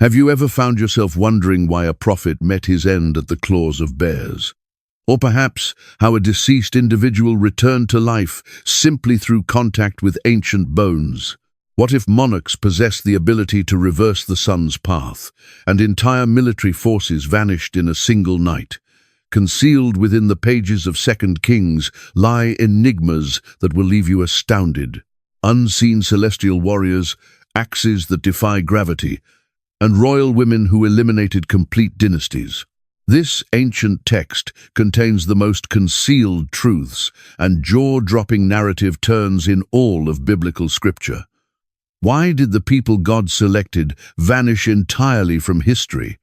Have you ever found yourself wondering why a prophet met his end at the claws of bears? Or perhaps how a deceased individual returned to life simply through contact with ancient bones? What if monarchs possessed the ability to reverse the sun's path, and entire military forces vanished in a single night? Concealed within the pages of 2 Kings lie enigmas that will leave you astounded. Unseen celestial warriors, axes that defy gravity, and royal women who eliminated complete dynasties. This ancient text contains the most concealed truths and jaw-dropping narrative turns in all of biblical scripture. Why did the people God selected vanish entirely from history?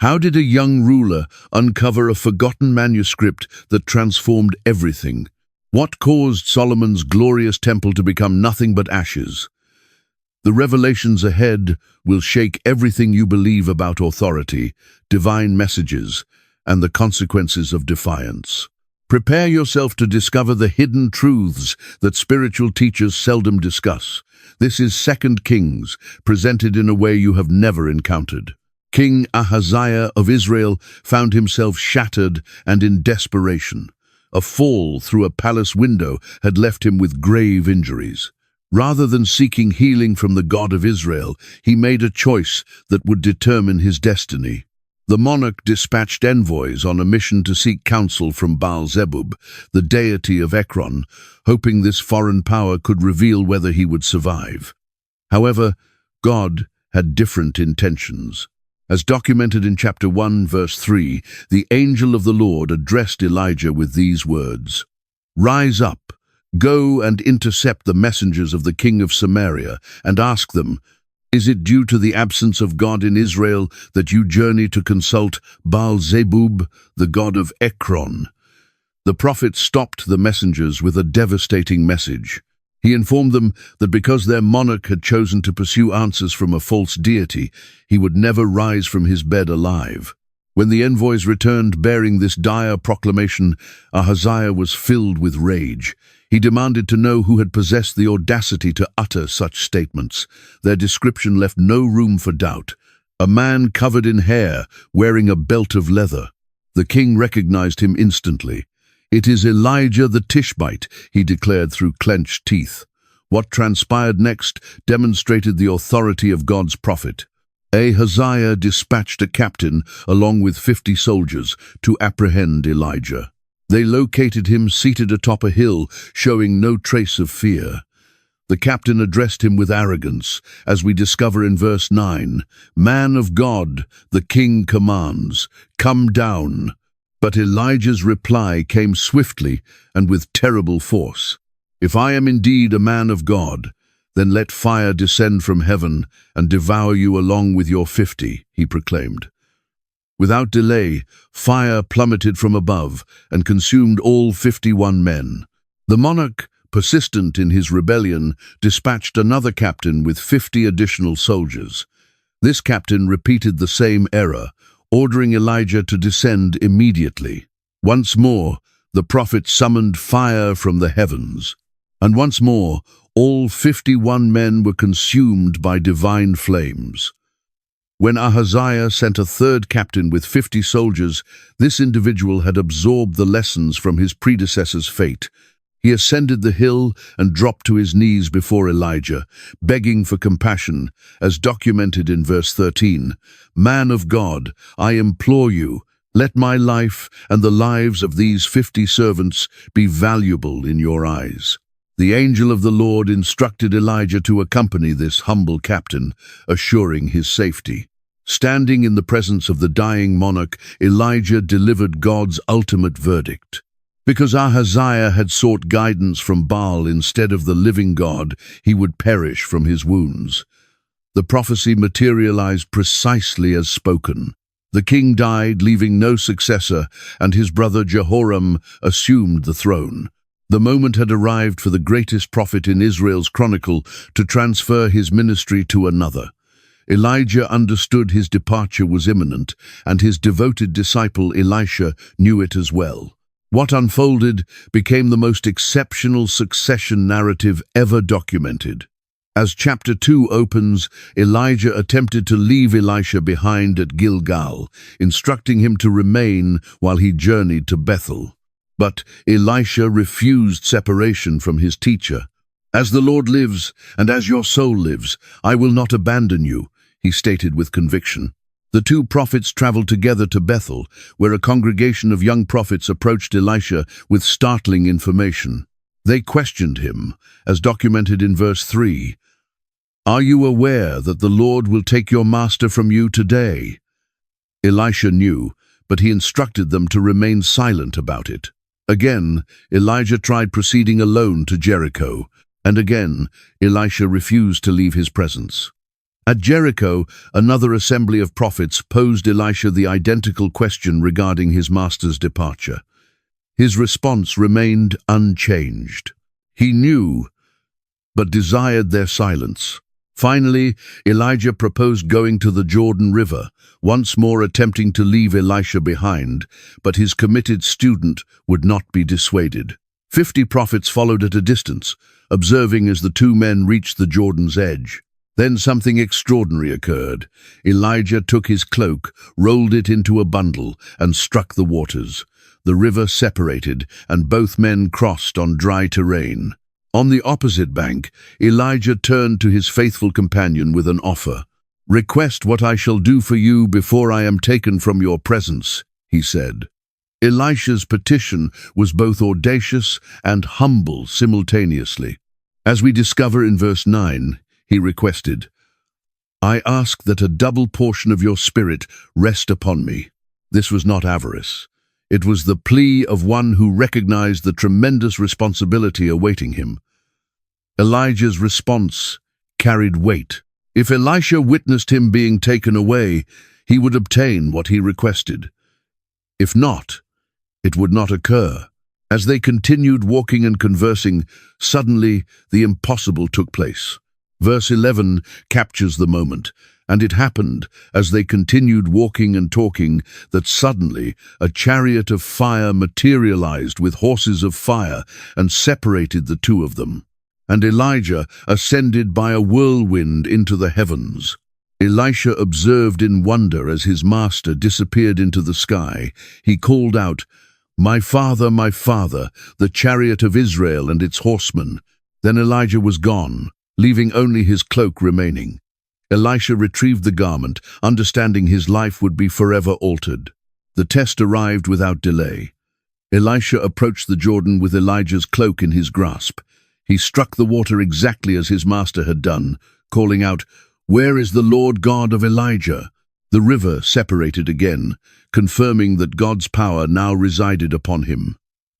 How did a young ruler uncover a forgotten manuscript that transformed everything? What caused Solomon's glorious temple to become nothing but ashes? The revelations ahead will shake everything you believe about authority, divine messages, and the consequences of defiance. Prepare yourself to discover the hidden truths that spiritual teachers seldom discuss. This is 2 Kings, presented in a way you have never encountered. King Ahaziah of Israel found himself shattered and in desperation. A fall through a palace window had left him with grave injuries. Rather than seeking healing from the God of Israel, he made a choice that would determine his destiny. The monarch dispatched envoys on a mission to seek counsel from Baal-zebub, the deity of Ekron, hoping this foreign power could reveal whether he would survive. However, God had different intentions. As documented in chapter 1, verse 3, the angel of the Lord addressed Elijah with these words, "Rise up, go and intercept the messengers of the king of Samaria, and ask them, is it due to the absence of God in Israel that you journey to consult Baal-zebub, the god of Ekron?" The prophet stopped the messengers with a devastating message. He informed them that because their monarch had chosen to pursue answers from a false deity, he would never rise from his bed alive. When the envoys returned bearing this dire proclamation, Ahaziah was filled with rage. He demanded to know who had possessed the audacity to utter such statements. Their description left no room for doubt. A man covered in hair, wearing a belt of leather. The king recognized him instantly. "It is Elijah the Tishbite," he declared through clenched teeth. What transpired next demonstrated the authority of God's prophet. Ahaziah dispatched a captain along with 50 soldiers to apprehend Elijah. They located him seated atop a hill, showing no trace of fear. The captain addressed him with arrogance, as we discover in verse 9, "Man of God, the king commands, come down." But Elijah's reply came swiftly and with terrible force. "If I am indeed a man of God, then let fire descend from heaven and devour you along with your 50, he proclaimed. Without delay, fire plummeted from above and consumed all 51 men. The monarch, persistent in his rebellion, dispatched another captain with 50 additional soldiers. This captain repeated the same error, ordering Elijah to descend immediately. Once more, the prophet summoned fire from the heavens. And once more, all 51 men were consumed by divine flames. When Ahaziah sent a third captain with 50 soldiers, this individual had absorbed the lessons from his predecessor's fate. He ascended the hill and dropped to his knees before Elijah, begging for compassion, as documented in verse 13. "Man of God, I implore you, let my life and the lives of these 50 servants be valuable in your eyes." The angel of the Lord instructed Elijah to accompany this humble captain, assuring his safety. Standing in the presence of the dying monarch, Elijah delivered God's ultimate verdict. Because Ahaziah had sought guidance from Baal instead of the living God, he would perish from his wounds. The prophecy materialized precisely as spoken. The king died, leaving no successor, and his brother Jehoram assumed the throne. The moment had arrived for the greatest prophet in Israel's chronicle to transfer his ministry to another. Elijah understood his departure was imminent, and his devoted disciple Elisha knew it as well. What unfolded became the most exceptional succession narrative ever documented. As chapter 2 opens, Elijah attempted to leave Elisha behind at Gilgal, instructing him to remain while he journeyed to Bethel. But Elisha refused separation from his teacher. "As the Lord lives, and as your soul lives, I will not abandon you," he stated with conviction. The two prophets traveled together to Bethel, where a congregation of young prophets approached Elisha with startling information. They questioned him, as documented in verse 3. "Are you aware that the Lord will take your master from you today?" Elisha knew, but he instructed them to remain silent about it. Again, Elijah tried proceeding alone to Jericho, and again, Elisha refused to leave his presence. At Jericho, another assembly of prophets posed Elisha the identical question regarding his master's departure. His response remained unchanged. He knew, but desired their silence. Finally, Elijah proposed going to the Jordan River, once more attempting to leave Elisha behind, but his committed student would not be dissuaded. 50 prophets followed at a distance, observing as the two men reached the Jordan's edge. Then something extraordinary occurred. Elijah took his cloak, rolled it into a bundle, and struck the waters. The river separated, and both men crossed on dry terrain. On the opposite bank, Elijah turned to his faithful companion with an offer. "Request what I shall do for you before I am taken from your presence," he said. Elisha's petition was both audacious and humble simultaneously. As we discover in verse 9, he requested, "I ask that a double portion of your spirit rest upon me." This was not avarice. It was the plea of one who recognized the tremendous responsibility awaiting him. Elijah's response carried weight. If Elisha witnessed him being taken away, he would obtain what he requested. If not, it would not occur. As they continued walking and conversing, suddenly the impossible took place. Verse 11 captures the moment, and it happened, as they continued walking and talking, that suddenly a chariot of fire materialized with horses of fire and separated the two of them. And Elijah ascended by a whirlwind into the heavens. Elisha observed in wonder as his master disappeared into the sky. He called out, my father, the chariot of Israel and its horsemen." Then Elijah was gone, leaving only his cloak remaining. Elisha retrieved the garment, understanding his life would be forever altered. The test arrived without delay. Elisha approached the Jordan with Elijah's cloak in his grasp. He struck the water exactly as his master had done, calling out, "Where is the Lord God of Elijah?" The river separated again, confirming that God's power now resided upon him.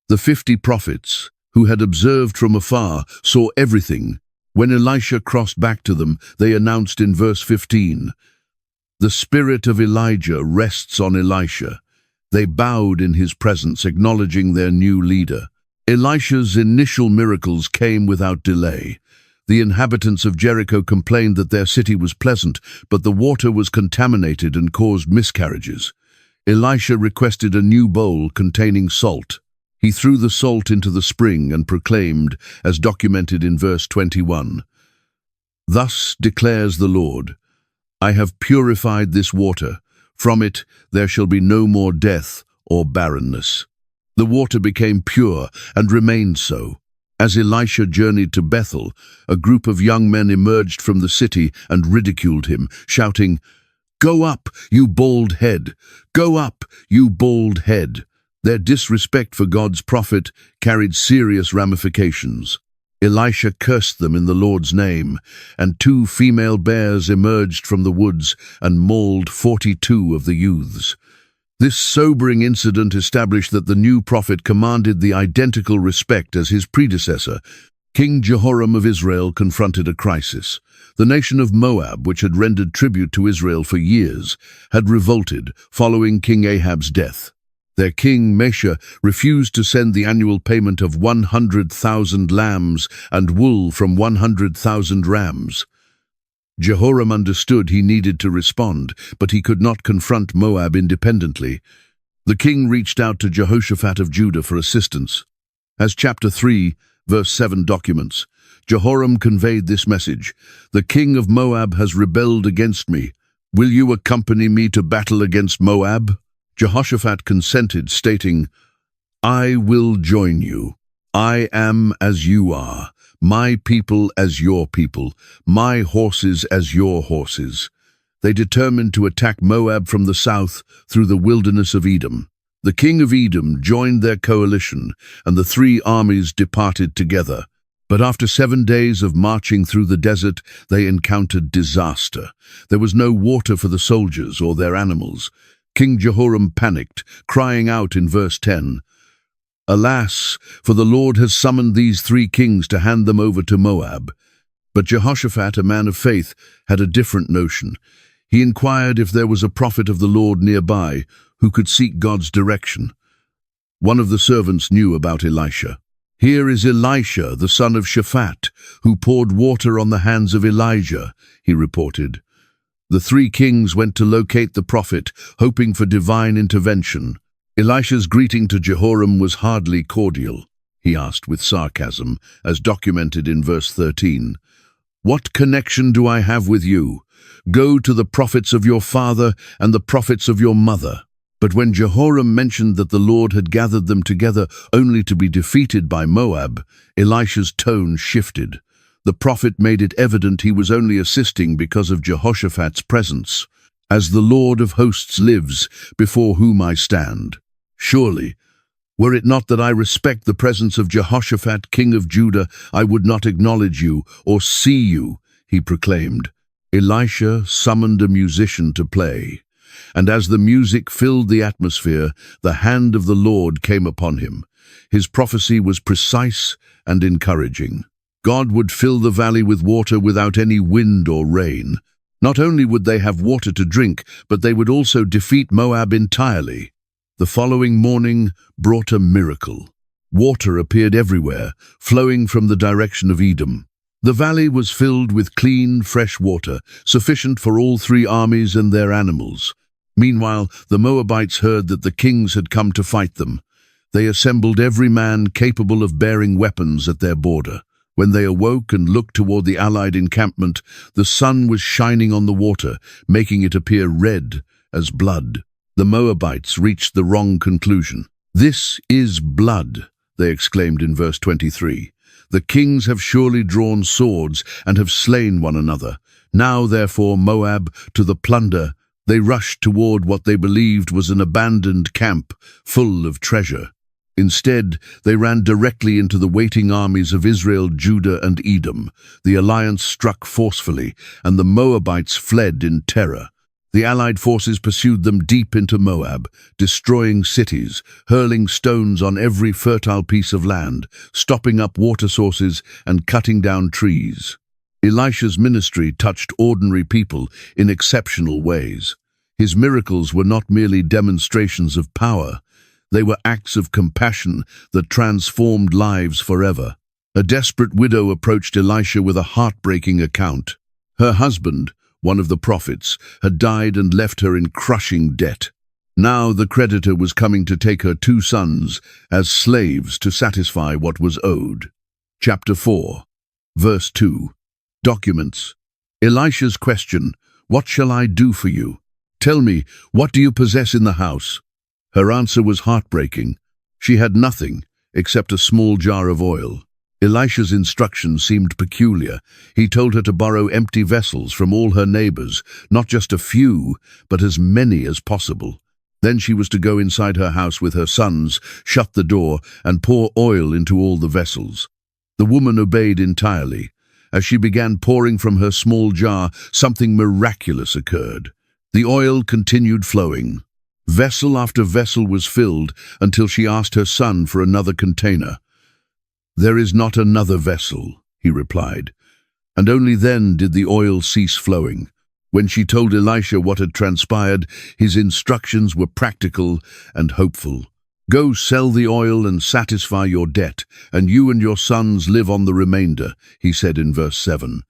The 50 prophets, who had observed from afar, saw everything. When Elisha crossed back to them, they announced in verse 15, "The spirit of Elijah rests on Elisha." They bowed in his presence, acknowledging their new leader. Elisha's initial miracles came without delay. The inhabitants of Jericho complained that their city was pleasant, but the water was contaminated and caused miscarriages. Elisha requested a new bowl containing salt. He threw the salt into the spring and proclaimed, as documented in verse 21, "Thus declares the Lord, I have purified this water. From it there shall be no more death or barrenness." The water became pure and remained so. As Elisha journeyed to Bethel, a group of young men emerged from the city and ridiculed him, shouting, "Go up, you bald head! Go up, you bald head!" Their disrespect for God's prophet carried serious ramifications. Elisha cursed them in the Lord's name, and 2 female bears emerged from the woods and mauled 42 of the youths. This sobering incident established that the new prophet commanded the identical respect as his predecessor. King Jehoram of Israel confronted a crisis. The nation of Moab, which had rendered tribute to Israel for years, had revolted following King Ahab's death. Their king, Mesha, refused to send the annual payment of 100,000 lambs and wool from 100,000 rams. Jehoram understood he needed to respond, but he could not confront Moab independently. The king reached out to Jehoshaphat of Judah for assistance. As chapter 3 Verse 7 documents. Jehoram conveyed this message: "The king of Moab has rebelled against me. Will you accompany me to battle against Moab?" Jehoshaphat consented, stating, "I will join you. I am as you are, my people as your people, my horses as your horses." They determined to attack Moab from the south through the wilderness of Edom. The king of Edom joined their coalition, and the three armies departed together. But after 7 days of marching through the desert, they encountered disaster. There was no water for the soldiers or their animals. King Jehoram panicked, crying out in verse 10, "Alas, for the Lord has summoned these 3 kings to hand them over to Moab." But Jehoshaphat, a man of faith, had a different notion. He inquired if there was a prophet of the Lord nearby who could seek God's direction. One of the servants knew about Elisha. "Here is Elisha, the son of Shaphat, who poured water on the hands of Elijah," he reported. The 3 kings went to locate the prophet, hoping for divine intervention. Elisha's greeting to Jehoram was hardly cordial. He asked with sarcasm, as documented in verse 13, "What connection do I have with you? Go to the prophets of your father and the prophets of your mother." But when Jehoram mentioned that the Lord had gathered them together only to be defeated by Moab, Elisha's tone shifted. The prophet made it evident he was only assisting because of Jehoshaphat's presence. "As the Lord of hosts lives, before whom I stand. Surely, were it not that I respect the presence of Jehoshaphat, king of Judah, I would not acknowledge you or see you," he proclaimed. Elisha summoned a musician to play, and as the music filled the atmosphere, the hand of the Lord came upon him. His prophecy was precise and encouraging. God would fill the valley with water without any wind or rain. Not only would they have water to drink, but they would also defeat Moab entirely. The following morning brought a miracle. Water appeared everywhere, flowing from the direction of Edom. The valley was filled with clean, fresh water, sufficient for all 3 armies and their animals. Meanwhile, the Moabites heard that the kings had come to fight them. They assembled every man capable of bearing weapons at their border. When they awoke and looked toward the allied encampment, the sun was shining on the water, making it appear red as blood. The Moabites reached the wrong conclusion. "This is blood," they exclaimed in verse 23. "The kings have surely drawn swords and have slain one another. Now, therefore, Moab, to the plunder." They rushed toward what they believed was an abandoned camp full of treasure. Instead, they ran directly into the waiting armies of Israel, Judah, and Edom. The alliance struck forcefully, and the Moabites fled in terror. The allied forces pursued them deep into Moab, destroying cities, hurling stones on every fertile piece of land, stopping up water sources, and cutting down trees. Elisha's ministry touched ordinary people in exceptional ways. His miracles were not merely demonstrations of power. They were acts of compassion that transformed lives forever. A desperate widow approached Elisha with a heartbreaking account. Her husband, one of the prophets, had died and left her in crushing debt. Now the creditor was coming to take her 2 sons as slaves to satisfy what was owed. Chapter 4, verse 2. Documents. Elisha's question, "What shall I do for you? Tell me, what do you possess in the house?" Her answer was heartbreaking. She had nothing except a small jar of oil. Elisha's instructions seemed peculiar. He told her to borrow empty vessels from all her neighbors, not just a few, but as many as possible. Then she was to go inside her house with her sons, shut the door, and pour oil into all the vessels. The woman obeyed entirely. As she began pouring from her small jar, something miraculous occurred. The oil continued flowing. Vessel after vessel was filled until she asked her son for another container. "There is not another vessel," he replied, and only then did the oil cease flowing. When she told Elisha what had transpired, his instructions were practical and hopeful. "Go sell the oil and satisfy your debt, and you and your sons live on the remainder," he said in verse 7.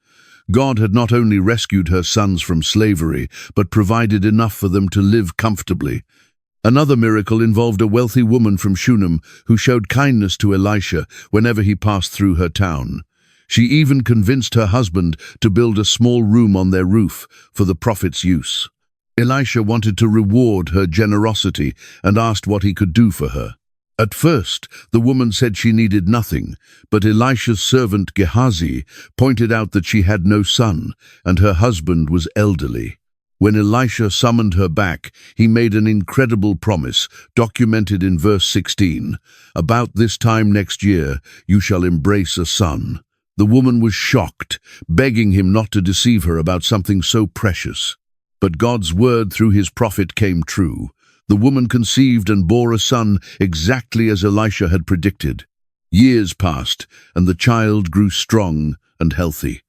God had not only rescued her sons from slavery, but provided enough for them to live comfortably. Another miracle involved a wealthy woman from Shunem who showed kindness to Elisha whenever he passed through her town. She even convinced her husband to build a small room on their roof for the prophet's use. Elisha wanted to reward her generosity and asked what he could do for her. At first, the woman said she needed nothing, but Elisha's servant Gehazi pointed out that she had no son, and her husband was elderly. When Elisha summoned her back, he made an incredible promise, documented in verse 16. "About this time next year, you shall embrace a son." The woman was shocked, begging him not to deceive her about something so precious. But God's word through his prophet came true. The woman conceived and bore a son exactly as Elisha had predicted. Years passed, and the child grew strong and healthy.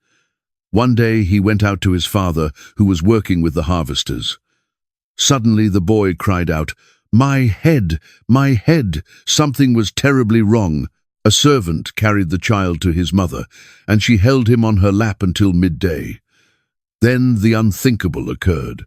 One day he went out to his father, who was working with the harvesters. Suddenly the boy cried out, "My head! My head!" Something was terribly wrong. A servant carried the child to his mother, and she held him on her lap until midday. Then the unthinkable occurred.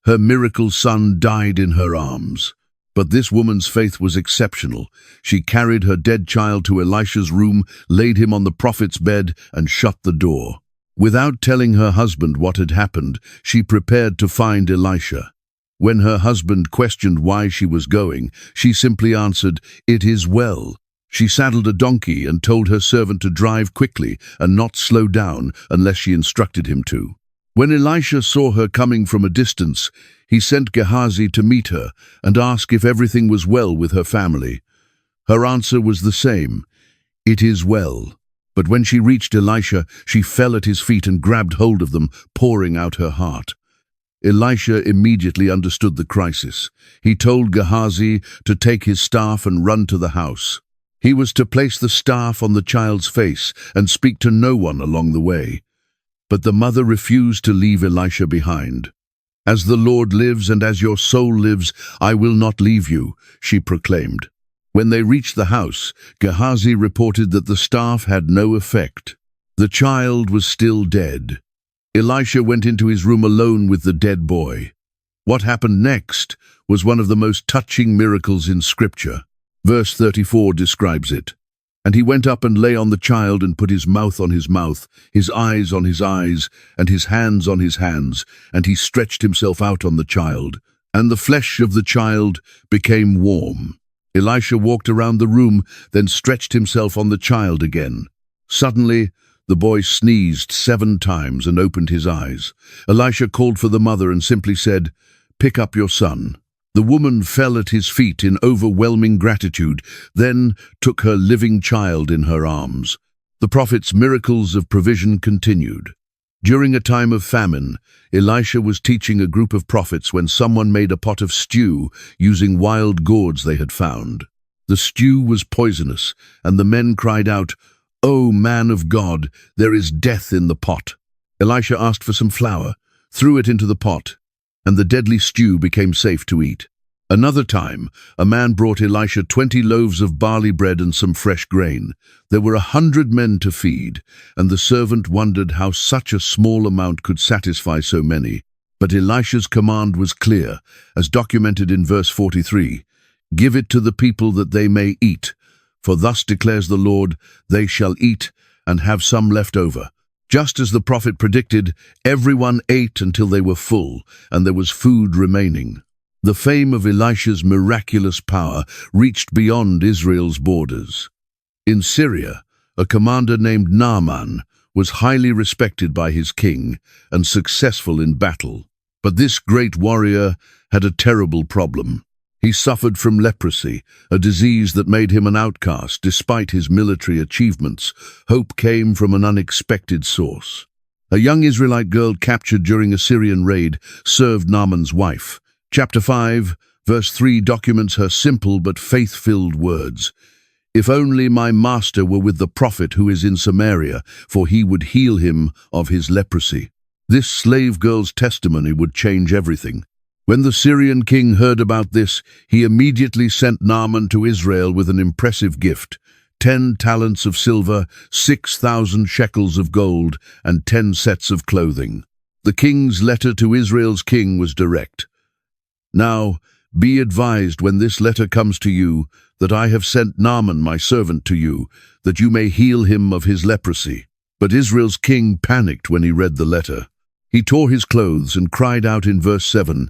Her miracle son died in her arms. But this woman's faith was exceptional. She carried her dead child to Elisha's room, laid him on the prophet's bed, and shut the door. Without telling her husband what had happened, she prepared to find Elisha. When her husband questioned why she was going, she simply answered, "It is well." She saddled a donkey and told her servant to drive quickly and not slow down unless she instructed him to. When Elisha saw her coming from a distance, he sent Gehazi to meet her and ask if everything was well with her family. Her answer was the same, "It is well." But when she reached Elisha, she fell at his feet and grabbed hold of them, pouring out her heart. Elisha immediately understood the crisis. He told Gehazi to take his staff and run to the house. He was to place the staff on the child's face and speak to no one along the way. But the mother refused to leave Elisha behind. "As the Lord lives and as your soul lives, I will not leave you," she proclaimed. When they reached the house, Gehazi reported that the staff had no effect. The child was still dead. Elisha went into his room alone with the dead boy. What happened next was one of the most touching miracles in Scripture. Verse 34 describes it. "And he went up and lay on the child and put his mouth on his mouth, his eyes on his eyes, and his hands on his hands, and he stretched himself out on the child. And the flesh of the child became warm." Elisha walked around the room, then stretched himself on the child again. Suddenly, the boy sneezed 7 times and opened his eyes. Elisha called for the mother and simply said, "Pick up your son." The woman fell at his feet in overwhelming gratitude, then took her living child in her arms. The prophet's miracles of provision continued. During a time of famine, Elisha was teaching a group of prophets when someone made a pot of stew using wild gourds they had found. The stew was poisonous, and the men cried out, "O man of God, there is death in the pot." Elisha asked for some flour, threw it into the pot, and the deadly stew became safe to eat. Another time, a man brought Elisha 20 loaves of barley bread and some fresh grain. There were 100 men to feed, and the servant wondered how such a small amount could satisfy so many. But Elisha's command was clear, as documented in verse 43, "Give it to the people that they may eat, for thus declares the Lord, they shall eat and have some left over." Just as the prophet predicted, everyone ate until they were full, and there was food remaining. The fame of Elisha's miraculous power reached beyond Israel's borders. In Syria, a commander named Naaman was highly respected by his king and successful in battle. But this great warrior had a terrible problem. He suffered from leprosy, a disease that made him an outcast despite his military achievements. Hope came from an unexpected source. A young Israelite girl captured during a Syrian raid served Naaman's wife. Chapter 5, verse 3 documents her simple but faith-filled words. "If only my master were with the prophet who is in Samaria, for he would heal him of his leprosy." This slave girl's testimony would change everything. When the Syrian king heard about this, he immediately sent Naaman to Israel with an impressive gift: 10 talents of silver, 6,000 shekels of gold, and 10 sets of clothing. The king's letter to Israel's king was direct. "Now, "Be advised when this letter comes to you that I have sent Naaman my servant to you, that you may heal him of his leprosy." But Israel's king panicked when he read the letter. He tore his clothes and cried out in verse 7,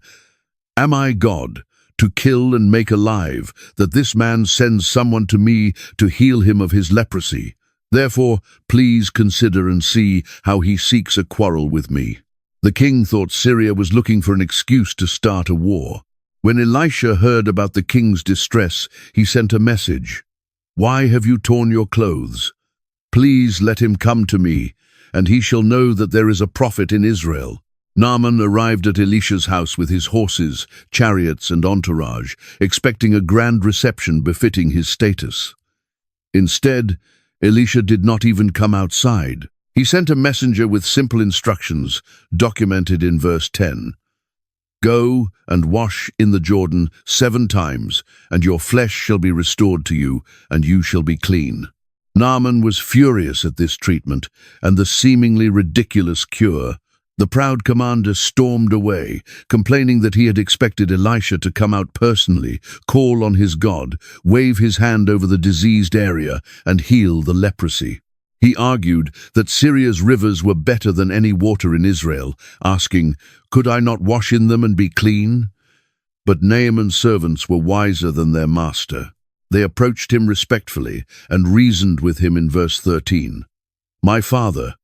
"Am I God, to kill and make alive, that this man sends someone to me to heal him of his leprosy? Therefore, please consider and see how he seeks a quarrel with me." The king thought Syria was looking for an excuse to start a war. When Elisha heard about the king's distress, he sent a message. "Why have you torn your clothes? Please let him come to me, and he shall know that there is a prophet in Israel." Naaman arrived at Elisha's house with his horses, chariots, and entourage, expecting a grand reception befitting his status. Instead, Elisha did not even come outside. He sent a messenger with simple instructions, documented in verse 10. "Go and wash in the Jordan 7 times, and your flesh shall be restored to you, and you shall be clean." Naaman was furious at this treatment and the seemingly ridiculous cure. The proud commander stormed away, complaining that he had expected Elisha to come out personally, call on his God, wave his hand over the diseased area, and heal the leprosy. He argued that Syria's rivers were better than any water in Israel, asking, "Could I not wash in them and be clean?" But Naaman's servants were wiser than their master. They approached him respectfully and reasoned with him in verse 13. "My father,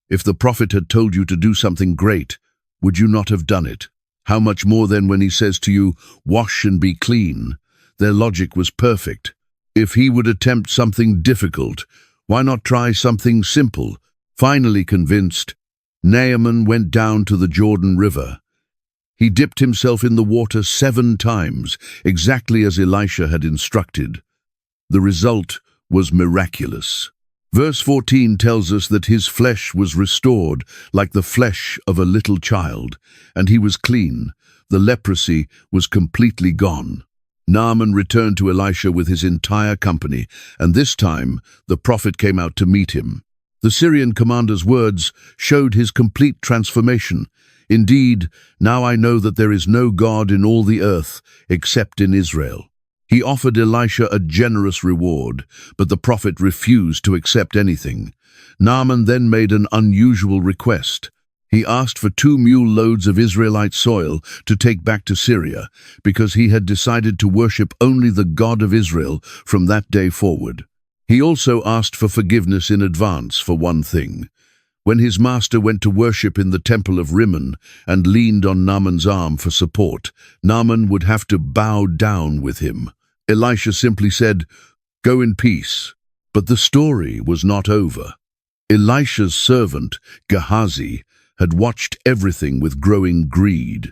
if the prophet had told you to do something great, would you not have done it? How much more then when he says to you, 'Wash and be clean'?" Their logic was perfect. If he would attempt something difficult, why not try something simple? Finally convinced, Naaman went down to the Jordan River. He dipped himself in the water 7 times, exactly as Elisha had instructed. The result was miraculous. Verse 14 tells us that his flesh was restored like the flesh of a little child, and he was clean. The leprosy was completely gone. Naaman returned to Elisha with his entire company, and this time the prophet came out to meet him. The Syrian commander's words showed his complete transformation. "Indeed, now I know that there is no God in all the earth except in Israel." He offered Elisha a generous reward, but the prophet refused to accept anything. Naaman then made an unusual request. He asked for 2 mule loads of Israelite soil to take back to Syria, because he had decided to worship only the God of Israel from that day forward. He also asked for forgiveness in advance for one thing. When his master went to worship in the temple of Rimmon and leaned on Naaman's arm for support, Naaman would have to bow down with him. Elisha simply said, "Go in peace." But the story was not over. Elisha's servant, Gehazi, had watched everything with growing greed.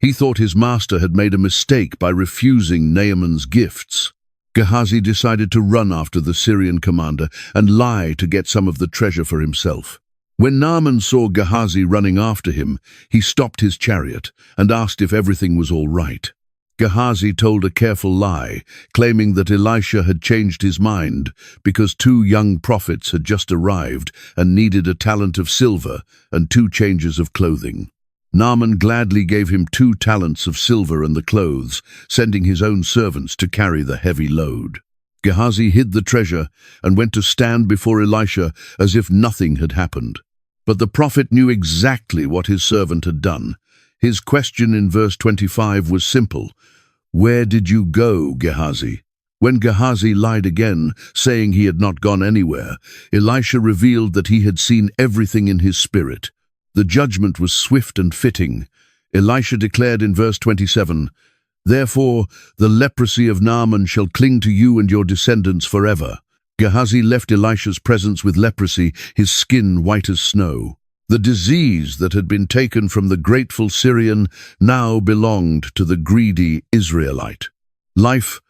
He thought his master had made a mistake by refusing Naaman's gifts. Gehazi decided to run after the Syrian commander and lie to get some of the treasure for himself. When Naaman saw Gehazi running after him, he stopped his chariot and asked if everything was all right. Gehazi told a careful lie, claiming that Elisha had changed his mind because 2 young prophets had just arrived and needed a talent of silver and 2 changes of clothing. Naaman gladly gave him 2 talents of silver and the clothes, sending his own servants to carry the heavy load. Gehazi hid the treasure and went to stand before Elisha as if nothing had happened. But the prophet knew exactly what his servant had done. His question in verse 25 was simple. "Where did you go, Gehazi?" When Gehazi lied again, saying he had not gone anywhere, Elisha revealed that he had seen everything in his spirit. The judgment was swift and fitting. Elisha declared in verse 27, "Therefore the leprosy of Naaman shall cling to you and your descendants forever." Gehazi left Elisha's presence with leprosy, his skin white as snow. The disease that had been taken from the grateful Syrian now belonged to the greedy Israelite. Life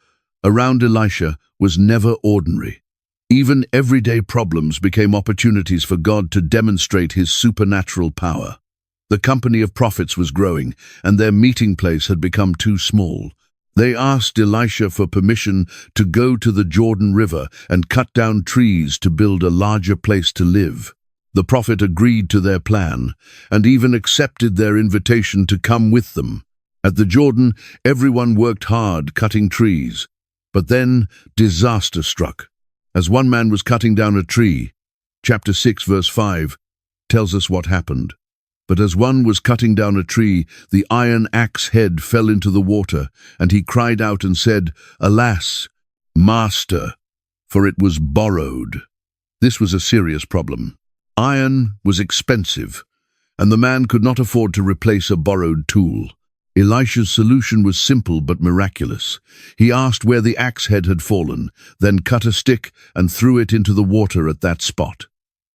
around Elisha was never ordinary. Even everyday problems became opportunities for God to demonstrate his supernatural power. The company of prophets was growing, and their meeting place had become too small. They asked Elisha for permission to go to the Jordan River and cut down trees to build a larger place to live. The prophet agreed to their plan, and even accepted their invitation to come with them. At the Jordan, everyone worked hard cutting trees. But then disaster struck. As one man was cutting down a tree, chapter 6 verse 5 tells us what happened. But as one was cutting down a tree, the iron axe head fell into the water, and he cried out and said, "Alas, master, for it was borrowed." This was a serious problem. Iron was expensive, and the man could not afford to replace a borrowed tool. Elisha's solution was simple but miraculous. He asked where the axe head had fallen, then cut a stick and threw it into the water at that spot.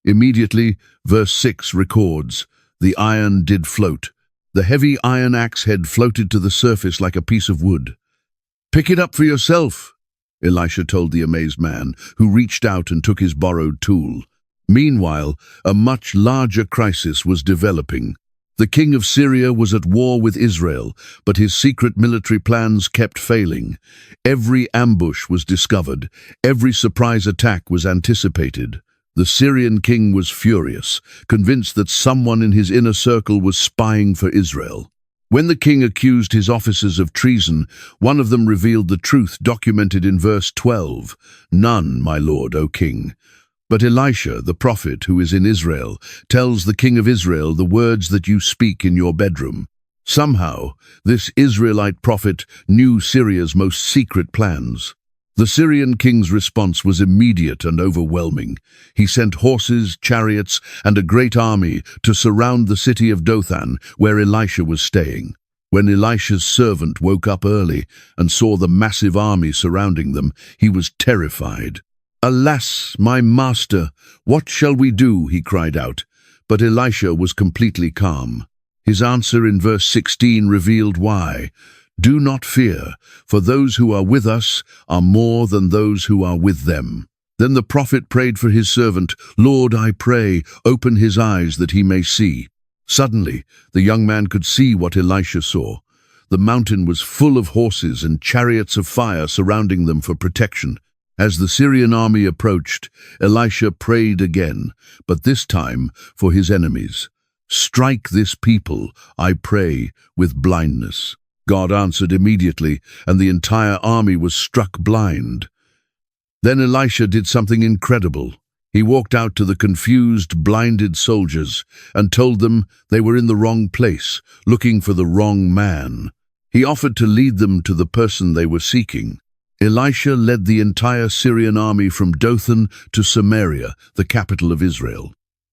Immediately, verse 6 records, the iron did float. The heavy iron axe head floated to the surface like a piece of wood. "Pick it up for yourself," Elisha told the amazed man, who reached out and took his borrowed tool. Meanwhile, a much larger crisis was developing. The king of Syria was at war with Israel, but his secret military plans kept failing. Every ambush was discovered. Every surprise attack was anticipated. The Syrian king was furious, convinced that someone in his inner circle was spying for Israel. When the king accused his officers of treason, one of them revealed the truth documented in verse 12. "None, my lord, O king." But Elisha, the prophet who is in Israel, tells the king of Israel the words that you speak in your bedroom. Somehow, this Israelite prophet knew Syria's most secret plans. The Syrian king's response was immediate and overwhelming. He sent horses, chariots, and a great army to surround the city of Dothan, where Elisha was staying. When Elisha's servant woke up early and saw the massive army surrounding them, he was terrified. "Alas, my master, what shall we do?" he cried out. But Elisha was completely calm. His answer in verse 16 revealed why. "Do not fear, for those who are with us are more than those who are with them." Then the prophet prayed for his servant, "Lord, I pray, open his eyes that he may see." Suddenly, the young man could see what Elisha saw. The mountain was full of horses and chariots of fire surrounding them for protection. As the Syrian army approached, Elisha prayed again, but this time for his enemies. "Strike this people, I pray, with blindness." God answered immediately, and the entire army was struck blind. Then Elisha did something incredible. He walked out to the confused, blinded soldiers and told them they were in the wrong place, looking for the wrong man. He offered to lead them to the person they were seeking. Elisha led the entire Syrian army from Dothan to Samaria, the capital of Israel.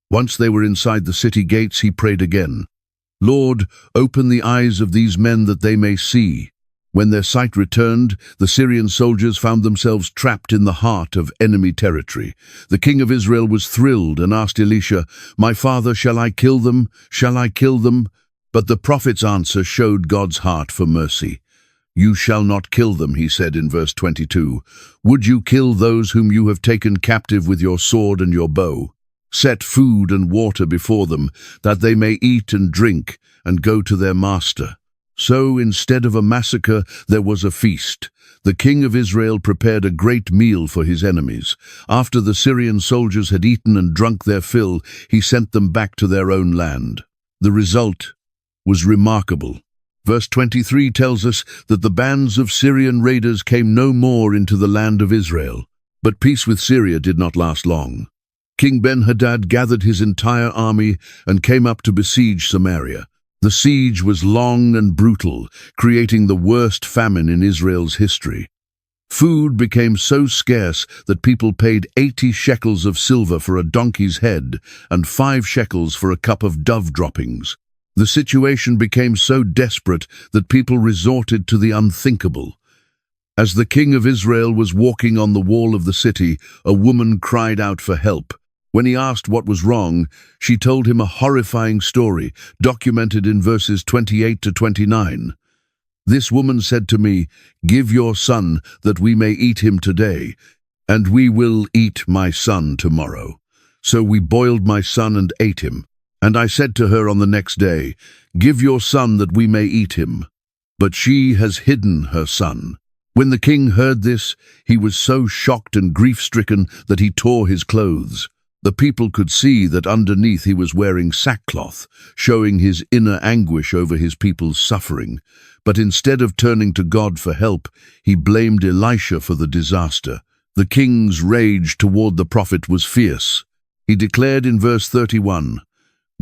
Once they were inside the city gates, he prayed again. "Lord, open the eyes of these men that they may see." When their sight returned, the Syrian soldiers found themselves trapped in the heart of enemy territory. The king of Israel was thrilled and asked Elisha, "My father, shall I kill them? Shall I kill them?" But the prophet's answer showed God's heart for mercy. "You shall not kill them," he said in verse 22. "Would you kill those whom you have taken captive with your sword and your bow? Set food and water before them, that they may eat and drink and go to their master." So instead of a massacre, there was a feast. The king of Israel prepared a great meal for his enemies. After the Syrian soldiers had eaten and drunk their fill, he sent them back to their own land. The result was remarkable. Verse 23 tells us that the bands of Syrian raiders came no more into the land of Israel. But peace with Syria did not last long. King Ben-Hadad gathered his entire army and came up to besiege Samaria. The siege was long and brutal, creating the worst famine in Israel's history. Food became so scarce that people paid 80 shekels of silver for a donkey's head and 5 shekels for a cup of dove droppings. The situation became so desperate that people resorted to the unthinkable. As the king of Israel was walking on the wall of the city, a woman cried out for help. When he asked what was wrong, she told him a horrifying story, documented in verses 28 to 29. "This woman said to me, 'Give your son, that we may eat him today, and we will eat my son tomorrow.' So we boiled my son and ate him. And I said to her on the next day, 'Give your son, that we may eat him.' But she has hidden her son." When the king heard this, he was so shocked and grief-stricken that he tore his clothes. The people could see that underneath he was wearing sackcloth, showing his inner anguish over his people's suffering. But instead of turning to God for help, he blamed Elisha for the disaster. The king's rage toward the prophet was fierce. He declared in verse 31,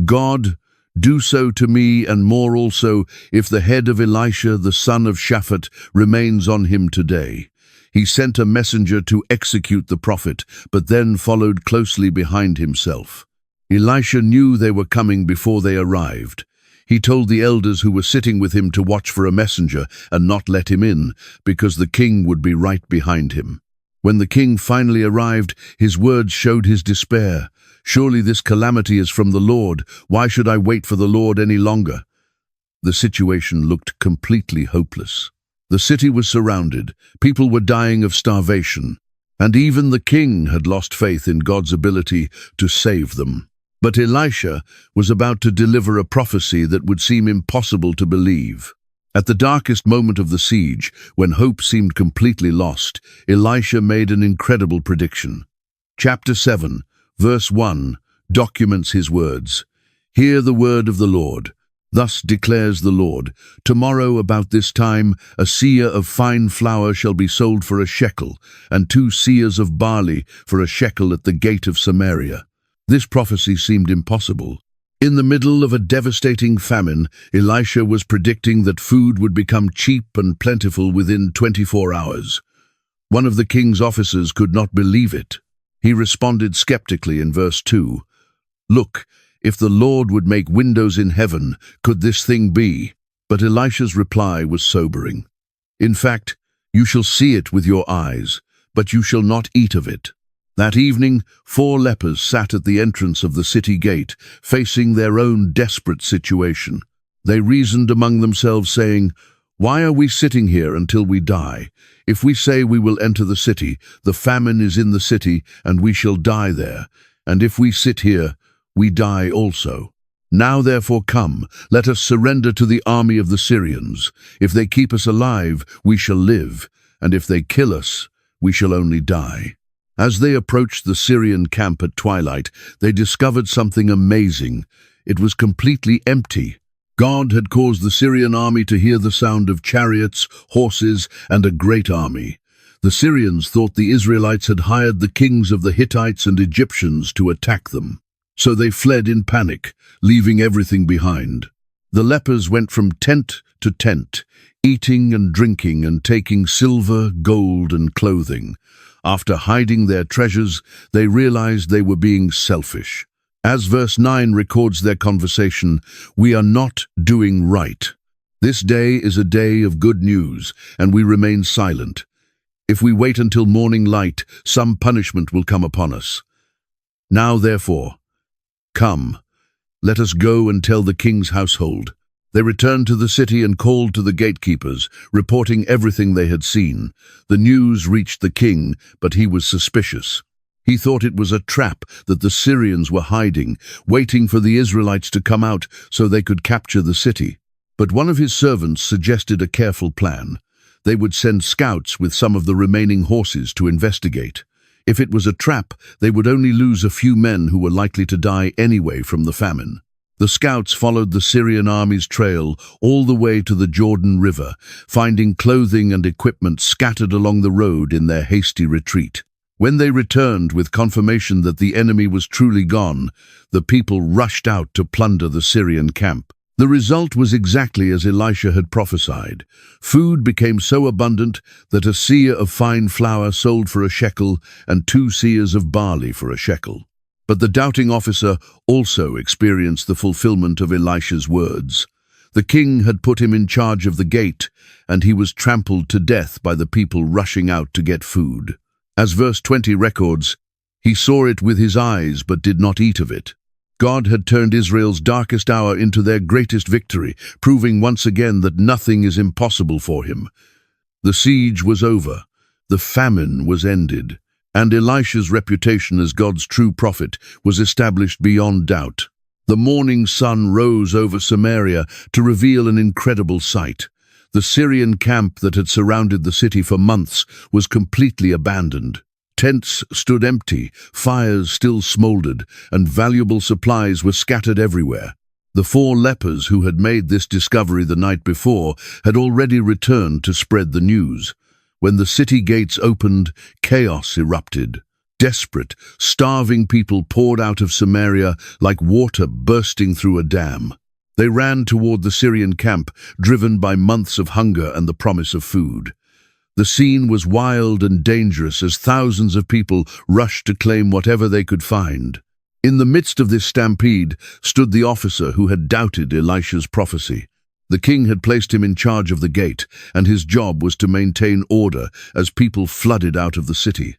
"God, do so to me and more also, if the head of Elisha, the son of Shaphat, remains on him today." He sent a messenger to execute the prophet, but then followed closely behind himself. Elisha knew they were coming before they arrived. He told the elders who were sitting with him to watch for a messenger and not let him in, because the king would be right behind him. When the king finally arrived, his words showed his despair. "Surely this calamity is from the Lord. Why should I wait for the Lord any longer?" The situation looked completely hopeless. The city was surrounded, people were dying of starvation, and even the king had lost faith in God's ability to save them. But Elisha was about to deliver a prophecy that would seem impossible to believe. At the darkest moment of the siege, when hope seemed completely lost, Elisha made an incredible prediction. Chapter 7, verse 1, documents his words. "Hear the word of the Lord. Thus declares the Lord, tomorrow about this time a seah of fine flour shall be sold for a shekel, and 2 seahs of barley for a shekel at the gate of Samaria." This prophecy seemed impossible. In the middle of a devastating famine, Elisha was predicting that food would become cheap and plentiful within 24 hours. One of the king's officers could not believe it. He responded skeptically in verse 2, "Look, if the Lord would make windows in heaven, could this thing be?" But Elisha's reply was sobering. "In fact, you shall see it with your eyes, but you shall not eat of it." That evening, 4 lepers sat at the entrance of the city gate, facing their own desperate situation. They reasoned among themselves, saying, "Why are we sitting here until we die? If we say we will enter the city, the famine is in the city, and we shall die there. And if we sit here, we die also. Now therefore come, let us surrender to the army of the Syrians. If they keep us alive, we shall live, and if they kill us, we shall only die." As they approached the Syrian camp at twilight, they discovered something amazing. It was completely empty. God had caused the Syrian army to hear the sound of chariots, horses, and a great army. The Syrians thought the Israelites had hired the kings of the Hittites and Egyptians to attack them. So they fled in panic, leaving everything behind. The lepers went from tent to tent, eating and drinking and taking silver, gold, and clothing. After hiding their treasures, they realized they were being selfish. As verse 9 records their conversation, "We are not doing right. This day is a day of good news, and we remain silent. If we wait until morning light, some punishment will come upon us. Now therefore, come, let us go and tell the king's household." They returned to the city and called to the gatekeepers, reporting everything they had seen. The news reached the king, but he was suspicious. He thought it was a trap that the Syrians were hiding, waiting for the Israelites to come out so they could capture the city. But one of his servants suggested a careful plan. They would send scouts with some of the remaining horses to investigate. If it was a trap, they would only lose a few men who were likely to die anyway from the famine. The scouts followed the Syrian army's trail all the way to the Jordan River, finding clothing and equipment scattered along the road in their hasty retreat. When they returned with confirmation that the enemy was truly gone, the people rushed out to plunder the Syrian camp. The result was exactly as Elisha had prophesied. Food became so abundant that a seah of fine flour sold for a shekel and 2 seahs of barley for a shekel. But the doubting officer also experienced the fulfillment of Elisha's words. The king had put him in charge of the gate, and he was trampled to death by the people rushing out to get food. As verse 20 records, "He saw it with his eyes but did not eat of it." God had turned Israel's darkest hour into their greatest victory, proving once again that nothing is impossible for him. The siege was over. The famine was ended. And Elisha's reputation as God's true prophet was established beyond doubt. The morning sun rose over Samaria to reveal an incredible sight. The Syrian camp that had surrounded the city for months was completely abandoned. Tents stood empty, fires still smoldered, and valuable supplies were scattered everywhere. The 4 lepers who had made this discovery the night before had already returned to spread the news. When the city gates opened, chaos erupted. Desperate, starving people poured out of Samaria like water bursting through a dam. They ran toward the Syrian camp, driven by months of hunger and the promise of food. The scene was wild and dangerous as thousands of people rushed to claim whatever they could find. In the midst of this stampede stood the officer who had doubted Elisha's prophecy. The king had placed him in charge of the gate, and his job was to maintain order as people flooded out of the city.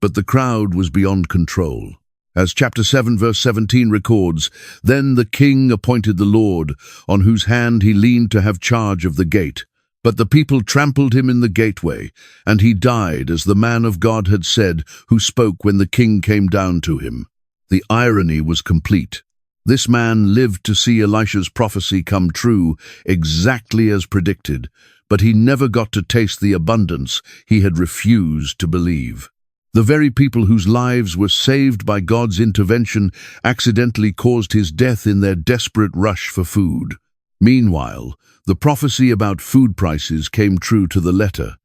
But the crowd was beyond control. As chapter 7 verse 17 records, "Then the king appointed the Lord, on whose hand he leaned to have charge of the gate. But the people trampled him in the gateway, and he died as the man of God had said, who spoke when the king came down to him." The irony was complete. This man lived to see Elisha's prophecy come true exactly as predicted, but he never got to taste the abundance he had refused to believe. The very people whose lives were saved by God's intervention accidentally caused his death in their desperate rush for food. Meanwhile, the prophecy about food prices came true to the letter.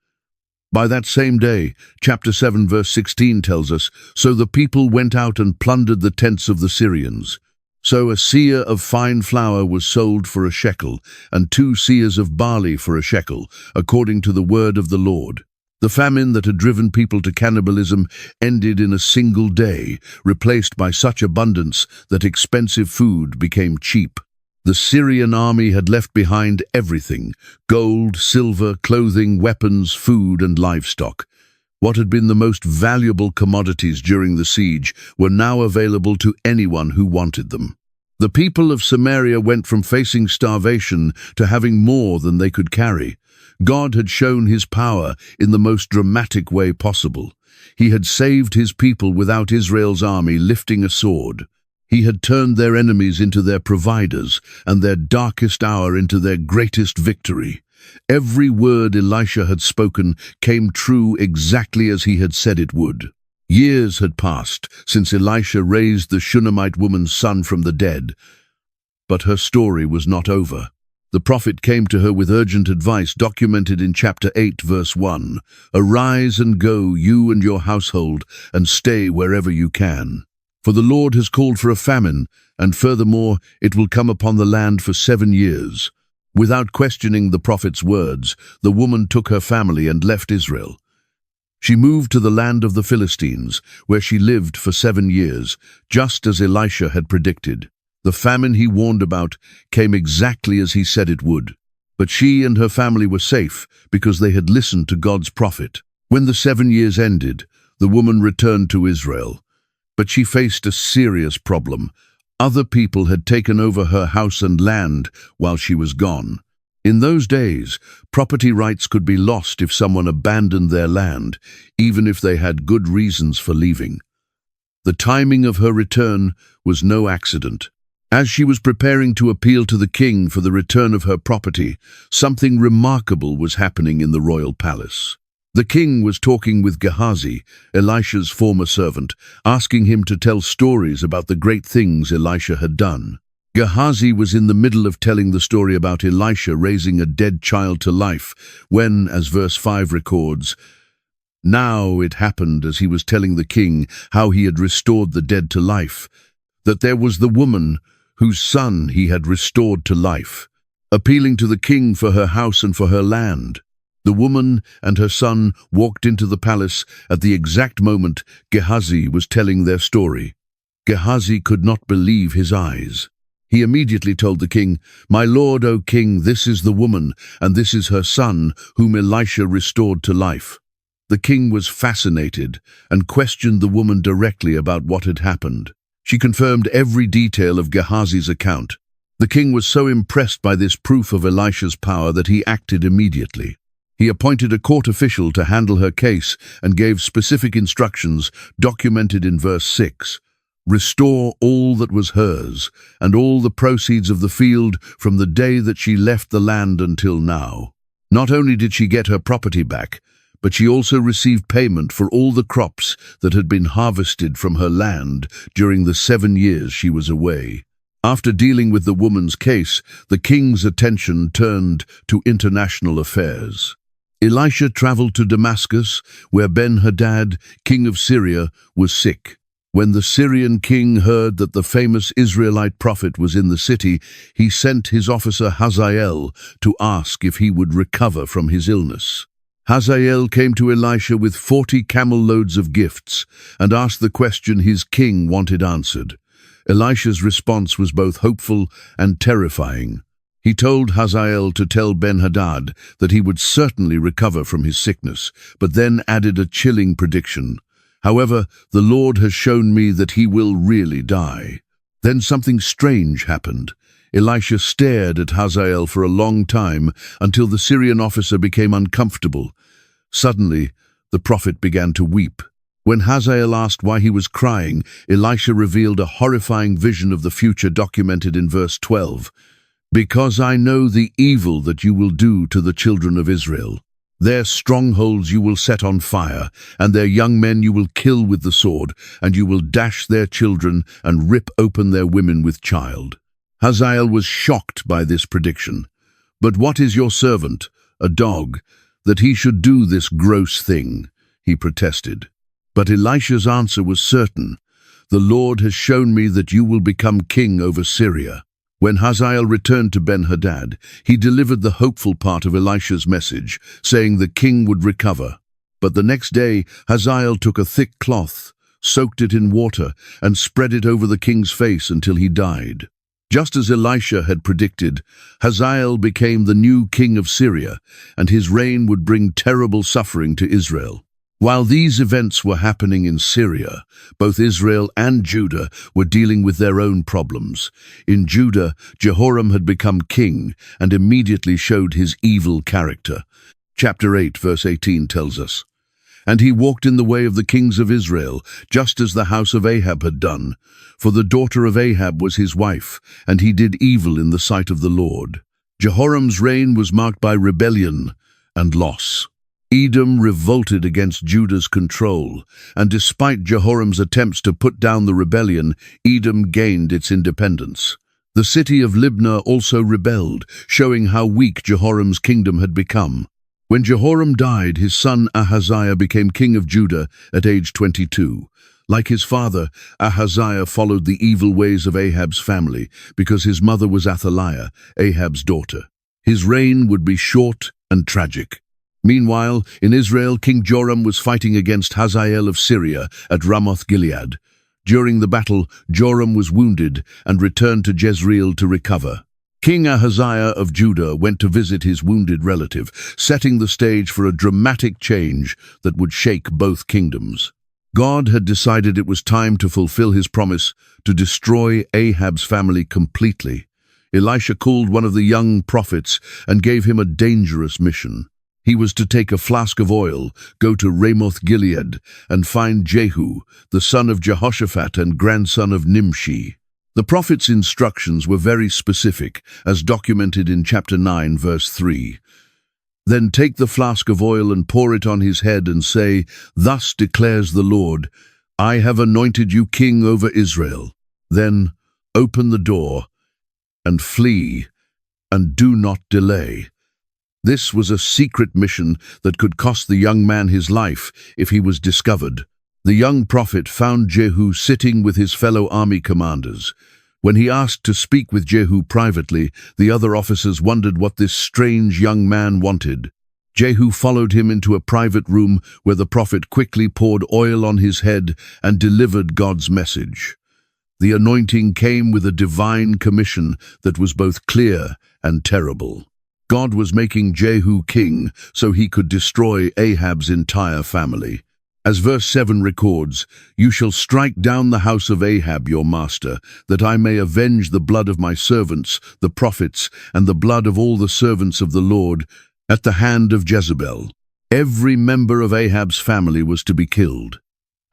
By that same day, chapter 7 verse 16 tells us, "So the people went out and plundered the tents of the Syrians. So a seah of fine flour was sold for a shekel, and 2 seahs of barley for a shekel, according to the word of the Lord." The famine that had driven people to cannibalism ended in a single day, replaced by such abundance that expensive food became cheap. The Syrian army had left behind everything: gold, silver, clothing, weapons, food, and livestock. What had been the most valuable commodities during the siege were now available to anyone who wanted them. The people of Samaria went from facing starvation to having more than they could carry. God had shown his power in the most dramatic way possible. He had saved his people without Israel's army lifting a sword. He had turned their enemies into their providers and their darkest hour into their greatest victory. Every word Elisha had spoken came true exactly as he had said it would. Years had passed since Elisha raised the Shunammite woman's son from the dead, but her story was not over. The prophet came to her with urgent advice documented in chapter 8 verse 1. "Arise and go, you and your household, and stay wherever you can. For the Lord has called for a famine, and furthermore it will come upon the land for 7 years." Without questioning the prophet's words, the woman took her family and left Israel. She moved to the land of the Philistines, where she lived for 7 years, just as Elisha had predicted. The famine he warned about came exactly as he said it would. But she and her family were safe because they had listened to God's prophet. When the 7 years ended, the woman returned to Israel. But she faced a serious problem. Other people had taken over her house and land while she was gone. In those days, property rights could be lost if someone abandoned their land, even if they had good reasons for leaving. The timing of her return was no accident. As she was preparing to appeal to the king for the return of her property, something remarkable was happening in the royal palace. The king was talking with Gehazi, Elisha's former servant, asking him to tell stories about the great things Elisha had done. Gehazi was in the middle of telling the story about Elisha raising a dead child to life when, as verse 5 records, "Now it happened as he was telling the king how he had restored the dead to life, that there was the woman whose son he had restored to life, appealing to the king for her house and for her land. The woman and her son walked into the palace at the exact moment Gehazi was telling their story. Gehazi could not believe his eyes. He immediately told the king, 'My lord, O king, this is the woman, and this is her son, whom Elisha restored to life.' The king was fascinated and questioned the woman directly about what had happened. She confirmed every detail of Gehazi's account. The king was so impressed by this proof of Elisha's power that he acted immediately. He appointed a court official to handle her case and gave specific instructions documented in verse 6. "Restore all that was hers, and all the proceeds of the field from the day that she left the land until now." Not only did she get her property back, but she also received payment for all the crops that had been harvested from her land during the 7 years she was away. After dealing with the woman's case, the king's attention turned to international affairs. Elisha traveled to Damascus, where Ben-Hadad, king of Syria, was sick. When the Syrian king heard that the famous Israelite prophet was in the city, he sent his officer Hazael to ask if he would recover from his illness. Hazael came to Elisha with 40 camel loads of gifts and asked the question his king wanted answered. Elisha's response was both hopeful and terrifying. He told Hazael to tell Ben-Hadad that he would certainly recover from his sickness, but then added a chilling prediction. However, the Lord has shown me that he will really die. Then something strange happened. Elisha stared at Hazael for a long time until the Syrian officer became uncomfortable. Suddenly, the prophet began to weep. When Hazael asked why he was crying, Elisha revealed a horrifying vision of the future documented in verse 12. "Because I know the evil that you will do to the children of Israel. Their strongholds you will set on fire, and their young men you will kill with the sword, and you will dash their children and rip open their women with child." Hazael was shocked by this prediction. "But what is your servant, a dog, that he should do this gross thing?" he protested. But Elisha's answer was certain. "The Lord has shown me that you will become king over Syria." When Hazael returned to Ben-Hadad, he delivered the hopeful part of Elisha's message, saying the king would recover. But the next day, Hazael took a thick cloth, soaked it in water, and spread it over the king's face until he died. Just as Elisha had predicted, Hazael became the new king of Syria, and his reign would bring terrible suffering to Israel. While these events were happening in Syria, both Israel and Judah were dealing with their own problems. In Judah, Jehoram had become king and immediately showed his evil character. Chapter 8, verse 18 tells us, "And he walked in the way of the kings of Israel, just as the house of Ahab had done. For the daughter of Ahab was his wife, and he did evil in the sight of the Lord." Jehoram's reign was marked by rebellion and loss. Edom revolted against Judah's control, and despite Jehoram's attempts to put down the rebellion, Edom gained its independence. The city of Libnah also rebelled, showing how weak Jehoram's kingdom had become. When Jehoram died, his son Ahaziah became king of Judah at age 22. Like his father, Ahaziah followed the evil ways of Ahab's family because his mother was Athaliah, Ahab's daughter. His reign would be short and tragic. Meanwhile, in Israel, King Joram was fighting against Hazael of Syria at Ramoth-Gilead. During the battle, Joram was wounded and returned to Jezreel to recover. King Ahaziah of Judah went to visit his wounded relative, setting the stage for a dramatic change that would shake both kingdoms. God had decided it was time to fulfill his promise to destroy Ahab's family completely. Elisha called one of the young prophets and gave him a dangerous mission. He was to take a flask of oil, go to Ramoth-Gilead, and find Jehu, the son of Jehoshaphat and grandson of Nimshi. The prophet's instructions were very specific, as documented in chapter 9, verse 3. "Then take the flask of oil and pour it on his head and say, 'Thus declares the Lord, I have anointed you king over Israel.' Then open the door and flee, and do not delay." This was a secret mission that could cost the young man his life if he was discovered. The young prophet found Jehu sitting with his fellow army commanders. When he asked to speak with Jehu privately, the other officers wondered what this strange young man wanted. Jehu followed him into a private room where the prophet quickly poured oil on his head and delivered God's message. The anointing came with a divine commission that was both clear and terrible. God was making Jehu king so he could destroy Ahab's entire family. As verse 7 records, "You shall strike down the house of Ahab your master, that I may avenge the blood of my servants, the prophets, and the blood of all the servants of the Lord, at the hand of Jezebel." Every member of Ahab's family was to be killed,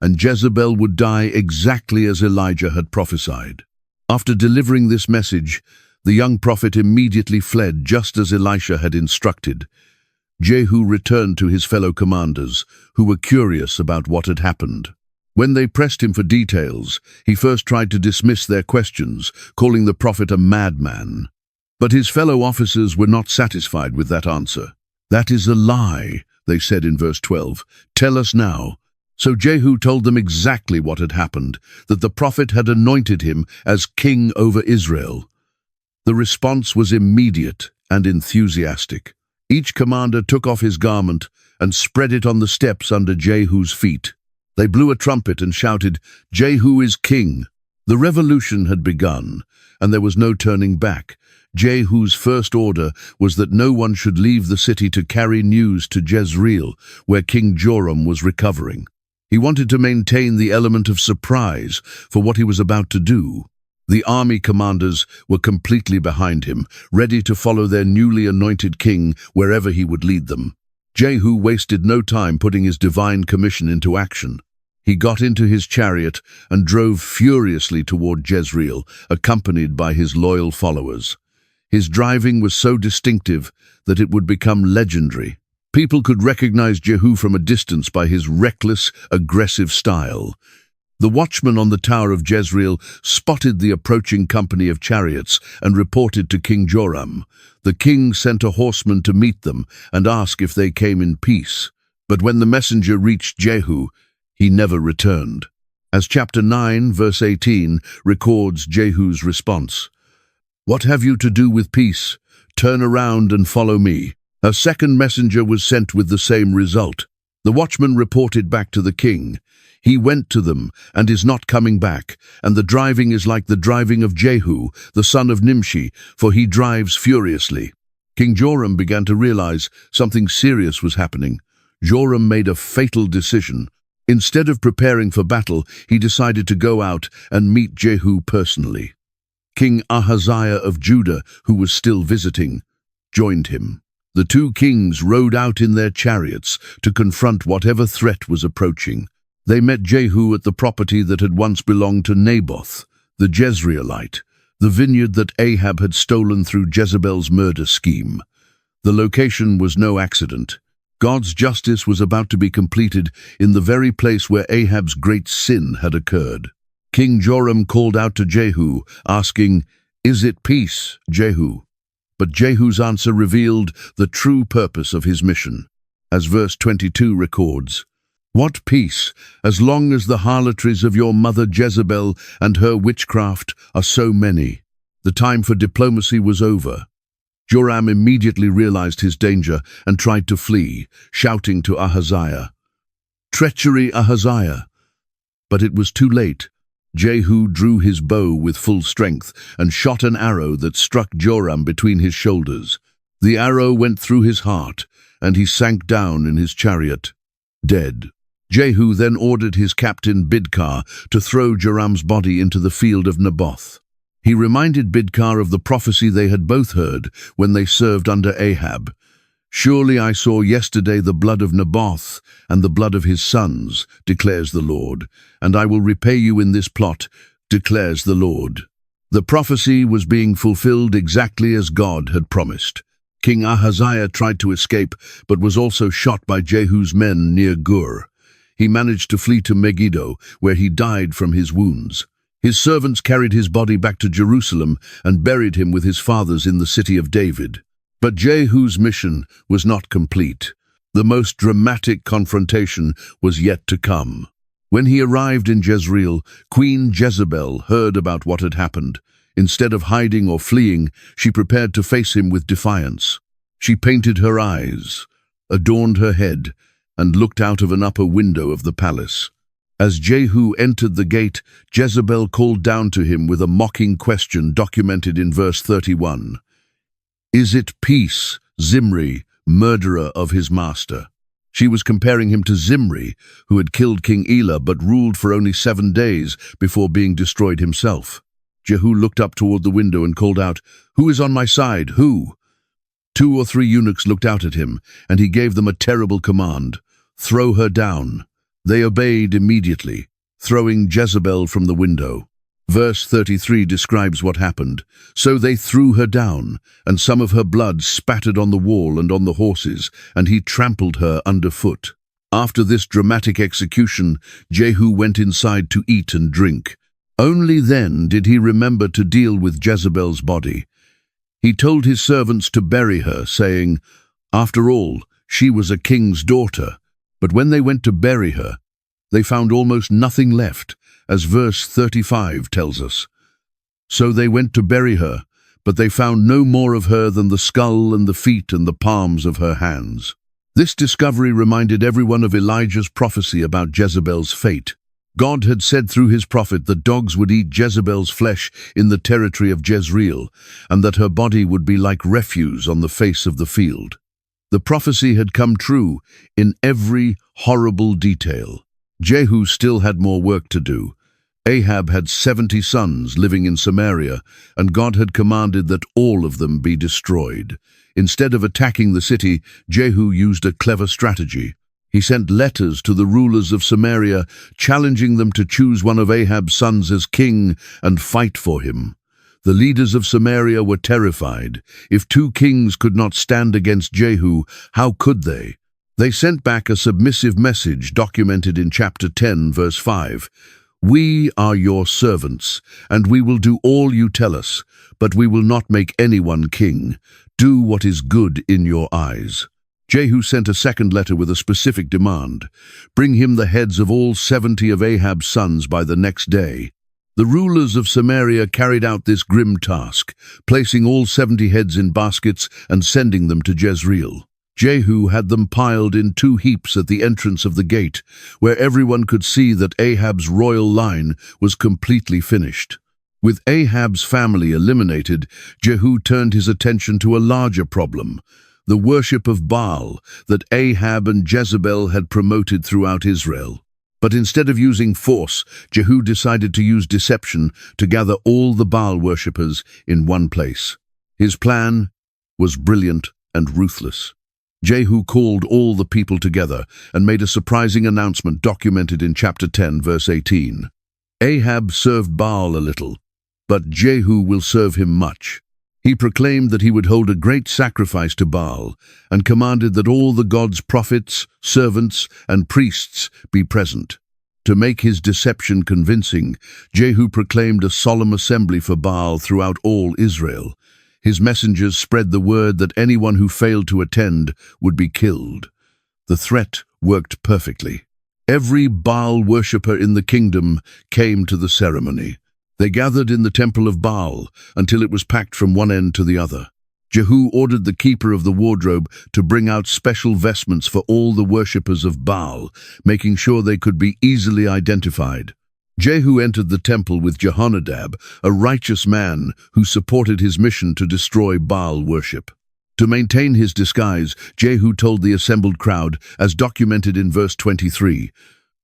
and Jezebel would die exactly as Elijah had prophesied. After delivering this message, the young prophet immediately fled just as Elisha had instructed. Jehu returned to his fellow commanders, who were curious about what had happened. When they pressed him for details, he first tried to dismiss their questions, calling the prophet a madman. But his fellow officers were not satisfied with that answer. "That is a lie," they said in verse 12. "Tell us now." So Jehu told them exactly what had happened, that the prophet had anointed him as king over Israel. The response was immediate and enthusiastic. Each commander took off his garment and spread it on the steps under Jehu's feet. They blew a trumpet and shouted, "Jehu is king." The revolution had begun, and there was no turning back. Jehu's first order was that no one should leave the city to carry news to Jezreel, where King Joram was recovering. He wanted to maintain the element of surprise for what he was about to do. The army commanders were completely behind him, ready to follow their newly anointed king wherever he would lead them. Jehu wasted no time putting his divine commission into action. He got into his chariot and drove furiously toward Jezreel, accompanied by his loyal followers. His driving was so distinctive that it would become legendary. People could recognize Jehu from a distance by his reckless, aggressive style. The watchman on the tower of Jezreel spotted the approaching company of chariots and reported to King Joram. The king sent a horseman to meet them and ask if they came in peace. But when the messenger reached Jehu, he never returned. As chapter 9, verse 18, records Jehu's response. "What have you to do with peace? Turn around and follow me." A second messenger was sent with the same result. The watchman reported back to the king. "He went to them and is not coming back, and the driving is like the driving of Jehu, the son of Nimshi, for he drives furiously." King Joram began to realize something serious was happening. Joram made a fatal decision. Instead of preparing for battle, he decided to go out and meet Jehu personally. King Ahaziah of Judah, who was still visiting, joined him. The two kings rode out in their chariots to confront whatever threat was approaching. They met Jehu at the property that had once belonged to Naboth, the Jezreelite, the vineyard that Ahab had stolen through Jezebel's murder scheme. The location was no accident. God's justice was about to be completed in the very place where Ahab's great sin had occurred. King Joram called out to Jehu, asking, "Is it peace, Jehu?" But Jehu's answer revealed the true purpose of his mission. As verse 22 records, "What peace, as long as the harlotries of your mother Jezebel and her witchcraft are so many?" The time for diplomacy was over. Joram immediately realized his danger and tried to flee, shouting to Ahaziah, "Treachery, Ahaziah!" But it was too late. Jehu drew his bow with full strength and shot an arrow that struck Joram between his shoulders. The arrow went through his heart, and he sank down in his chariot, dead. Jehu then ordered his captain Bidkar to throw Joram's body into the field of Naboth. He reminded Bidkar of the prophecy they had both heard when they served under Ahab. "Surely I saw yesterday the blood of Naboth and the blood of his sons, declares the Lord, and I will repay you in this plot, declares the Lord." The prophecy was being fulfilled exactly as God had promised. King Ahaziah tried to escape, but was also shot by Jehu's men near Gur. He managed to flee to Megiddo, where he died from his wounds. His servants carried his body back to Jerusalem and buried him with his fathers in the city of David. But Jehu's mission was not complete. The most dramatic confrontation was yet to come. When he arrived in Jezreel, Queen Jezebel heard about what had happened. Instead of hiding or fleeing, she prepared to face him with defiance. She painted her eyes, adorned her head, and looked out of an upper window of the palace. As Jehu entered the gate, Jezebel called down to him with a mocking question documented in verse 31. "Is it peace, Zimri, murderer of his master?" She was comparing him to Zimri, who had killed King Elah but ruled for only 7 days before being destroyed himself. Jehu looked up toward the window and called out, "Who is on my side? Who?" 2 or 3 eunuchs looked out at him, and he gave them a terrible command, "Throw her down." They obeyed immediately, throwing Jezebel from the window. Verse 33 describes what happened. "So they threw her down, and some of her blood spattered on the wall and on the horses, and he trampled her underfoot." After this dramatic execution, Jehu went inside to eat and drink. Only then did he remember to deal with Jezebel's body. He told his servants to bury her, saying, "After all, she was a king's daughter." But when they went to bury her, they found almost nothing left, as verse 35 tells us. So they went to bury her, but they found no more of her than the skull and the feet and the palms of her hands. This discovery reminded everyone of Elijah's prophecy about Jezebel's fate. God had said through his prophet that dogs would eat Jezebel's flesh in the territory of Jezreel, and that her body would be like refuse on the face of the field. The prophecy had come true in every horrible detail. Jehu still had more work to do. Ahab had 70 sons living in Samaria, and God had commanded that all of them be destroyed. Instead of attacking the city, Jehu used a clever strategy. He sent letters to the rulers of Samaria, challenging them to choose one of Ahab's sons as king and fight for him. The leaders of Samaria were terrified. If two kings could not stand against Jehu, how could they? They sent back a submissive message documented in chapter 10, verse 5. "We are your servants, and we will do all you tell us, but we will not make anyone king. Do what is good in your eyes." Jehu sent a second letter with a specific demand. Bring him the heads of all 70 of Ahab's sons by the next day. The rulers of Samaria carried out this grim task, placing all 70 heads in baskets and sending them to Jezreel. Jehu had them piled in 2 heaps at the entrance of the gate, where everyone could see that Ahab's royal line was completely finished. With Ahab's family eliminated, Jehu turned his attention to a larger problem, the worship of Baal that Ahab and Jezebel had promoted throughout Israel. But instead of using force, Jehu decided to use deception to gather all the Baal worshippers in one place. His plan was brilliant and ruthless. Jehu called all the people together and made a surprising announcement documented in chapter 10, verse 18. Ahab served Baal a little, but Jehu will serve him much. He proclaimed that he would hold a great sacrifice to Baal and commanded that all the god's prophets, servants, and priests be present. To make his deception convincing, Jehu proclaimed a solemn assembly for Baal throughout all Israel. His messengers spread the word that anyone who failed to attend would be killed. The threat worked perfectly. Every Baal worshipper in the kingdom came to the ceremony. They gathered in the temple of Baal until it was packed from one end to the other. Jehu ordered the keeper of the wardrobe to bring out special vestments for all the worshippers of Baal, making sure they could be easily identified. Jehu entered the temple with Jehonadab, a righteous man who supported his mission to destroy Baal worship. To maintain his disguise, Jehu told the assembled crowd, as documented in verse 23,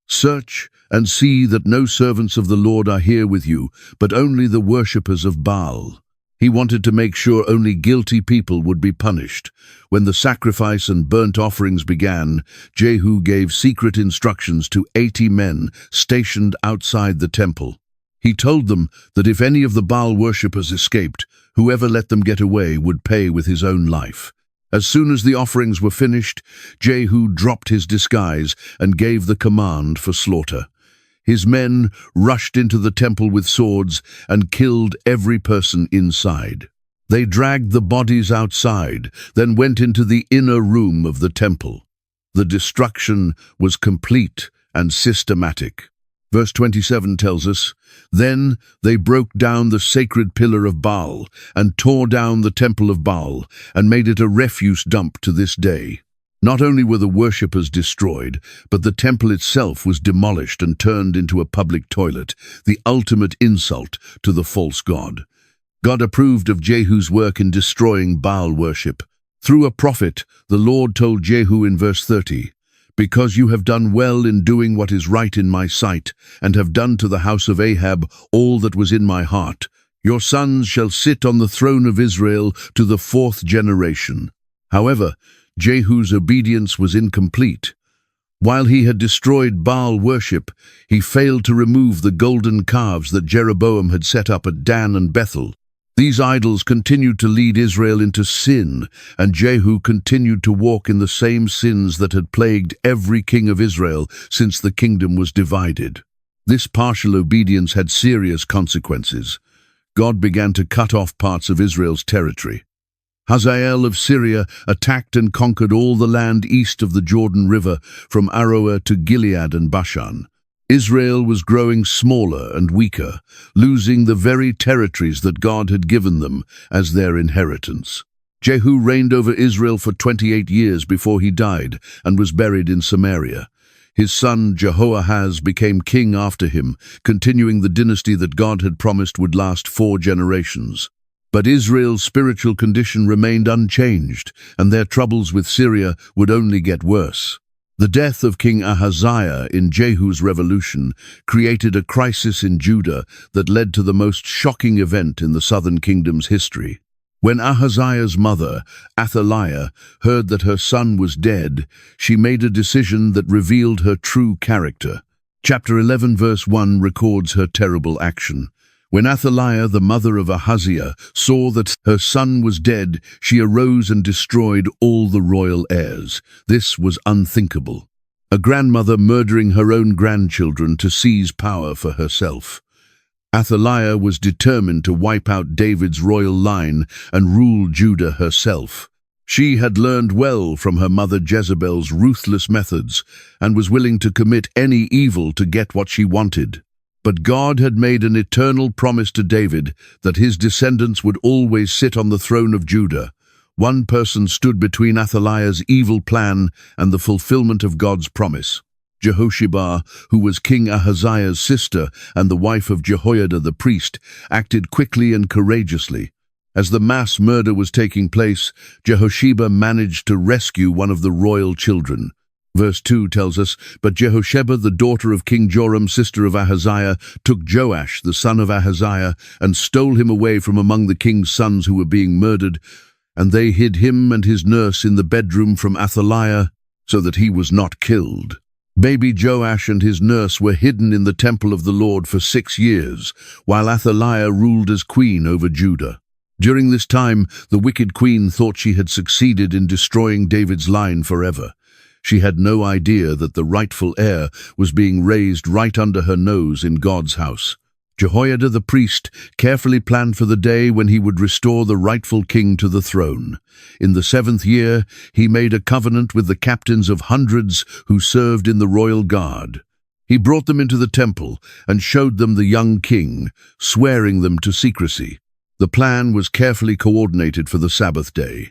"Search and see that no servants of the Lord are here with you, but only the worshippers of Baal." He wanted to make sure only guilty people would be punished. When the sacrifice and burnt offerings began, Jehu gave secret instructions to 80 men stationed outside the temple. He told them that if any of the Baal worshippers escaped, whoever let them get away would pay with his own life. As soon as the offerings were finished, Jehu dropped his disguise and gave the command for slaughter. His men rushed into the temple with swords and killed every person inside. They dragged the bodies outside, then went into the inner room of the temple. The destruction was complete and systematic. Verse 27 tells us, "Then they broke down the sacred pillar of Baal and tore down the temple of Baal and made it a refuse dump to this day." Not only were the worshippers destroyed, but the temple itself was demolished and turned into a public toilet, the ultimate insult to the false god. God approved of Jehu's work in destroying Baal worship. Through a prophet, the Lord told Jehu in verse 30, "Because you have done well in doing what is right in my sight, and have done to the house of Ahab all that was in my heart, your sons shall sit on the throne of Israel to the 4th generation." However, Jehu's obedience was incomplete. While he had destroyed Baal worship, he failed to remove the golden calves that Jeroboam had set up at Dan and Bethel. These idols continued to lead Israel into sin, and Jehu continued to walk in the same sins that had plagued every king of Israel since the kingdom was divided. This partial obedience had serious consequences. God began to cut off parts of Israel's territory. Hazael of Syria attacked and conquered all the land east of the Jordan River, from Aroer to Gilead and Bashan. Israel was growing smaller and weaker, losing the very territories that God had given them as their inheritance. Jehu reigned over Israel for 28 years before he died and was buried in Samaria. His son Jehoahaz became king after him, continuing the dynasty that God had promised would last 4 generations. But Israel's spiritual condition remained unchanged, and their troubles with Syria would only get worse. The death of King Ahaziah in Jehu's revolution created a crisis in Judah that led to the most shocking event in the southern kingdom's history. When Ahaziah's mother, Athaliah, heard that her son was dead, she made a decision that revealed her true character. Chapter 11 verse 1 records her terrible action. When Athaliah, the mother of Ahaziah, saw that her son was dead, she arose and destroyed all the royal heirs. This was unthinkable. A grandmother murdering her own grandchildren to seize power for herself. Athaliah was determined to wipe out David's royal line and rule Judah herself. She had learned well from her mother Jezebel's ruthless methods and was willing to commit any evil to get what she wanted. But God had made an eternal promise to David that his descendants would always sit on the throne of Judah. One person stood between Athaliah's evil plan and the fulfillment of God's promise. Jehosheba, who was King Ahaziah's sister and the wife of Jehoiada the priest, acted quickly and courageously. As the mass murder was taking place, Jehosheba managed to rescue one of the royal children. Verse 2 tells us, "But Jehosheba, the daughter of King Joram, sister of Ahaziah, took Joash, the son of Ahaziah, and stole him away from among the king's sons who were being murdered, and they hid him and his nurse in the bedroom from Athaliah, so that he was not killed." Baby Joash and his nurse were hidden in the temple of the Lord for 6 years, while Athaliah ruled as queen over Judah. During this time, the wicked queen thought she had succeeded in destroying David's line forever. She had no idea that the rightful heir was being raised right under her nose in God's house. Jehoiada the priest carefully planned for the day when he would restore the rightful king to the throne. In the 7th year, he made a covenant with the captains of hundreds who served in the royal guard. He brought them into the temple and showed them the young king, swearing them to secrecy. The plan was carefully coordinated for the Sabbath day.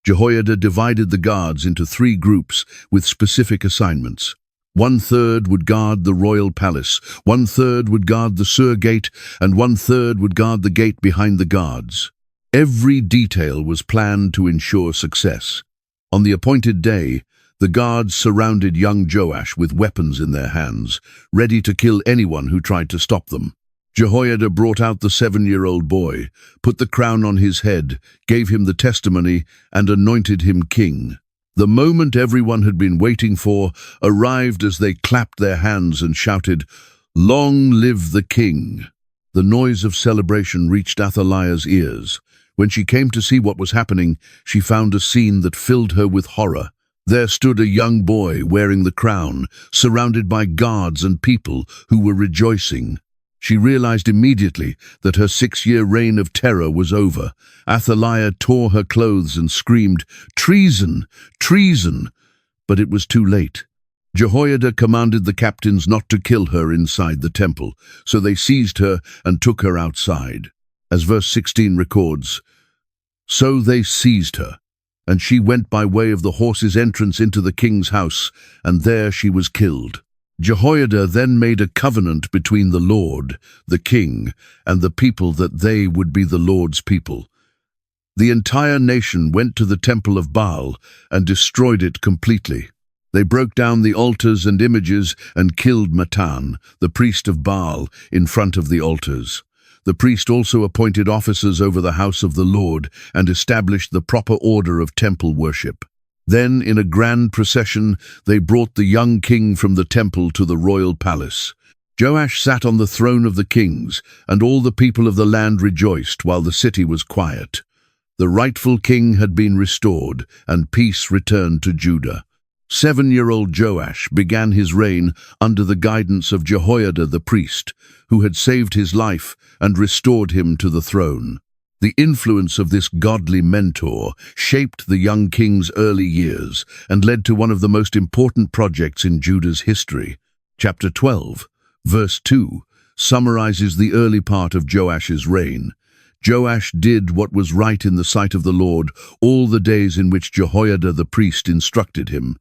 Jehoiada divided the guards into 3 groups with specific assignments. 1/3 would guard the royal palace, 1/3 would guard the Sur gate, and 1/3 would guard the gate behind the guards. Every detail was planned to ensure success. On the appointed day, the guards surrounded young Joash with weapons in their hands, ready to kill anyone who tried to stop them. Jehoiada brought out the 7-year-old boy, put the crown on his head, gave him the testimony, and anointed him king. The moment everyone had been waiting for arrived as they clapped their hands and shouted, "Long live the king!" The noise of celebration reached Athaliah's ears. When she came to see what was happening, she found a scene that filled her with horror. There stood a young boy wearing the crown, surrounded by guards and people who were rejoicing. She realized immediately that her 6-year reign of terror was over. Athaliah tore her clothes and screamed, "Treason! Treason!" But it was too late. Jehoiada commanded the captains not to kill her inside the temple, so they seized her and took her outside. As verse 16 records, "So they seized her, and she went by way of the horse's entrance into the king's house, and there she was killed." Jehoiada then made a covenant between the Lord, the king, and the people that they would be the Lord's people. The entire nation went to the temple of Baal and destroyed it completely. They broke down the altars and images and killed Matan, the priest of Baal, in front of the altars. The priest also appointed officers over the house of the Lord and established the proper order of temple worship. Then, in a grand procession, they brought the young king from the temple to the royal palace. Joash sat on the throne of the kings, and all the people of the land rejoiced while the city was quiet. The rightful king had been restored, and peace returned to Judah. 7-year-old Joash began his reign under the guidance of Jehoiada the priest, who had saved his life and restored him to the throne. The influence of this godly mentor shaped the young king's early years and led to one of the most important projects in Judah's history. Chapter 12, verse 2, summarizes the early part of Joash's reign. Joash did what was right in the sight of the Lord all the days in which Jehoiada the priest instructed him.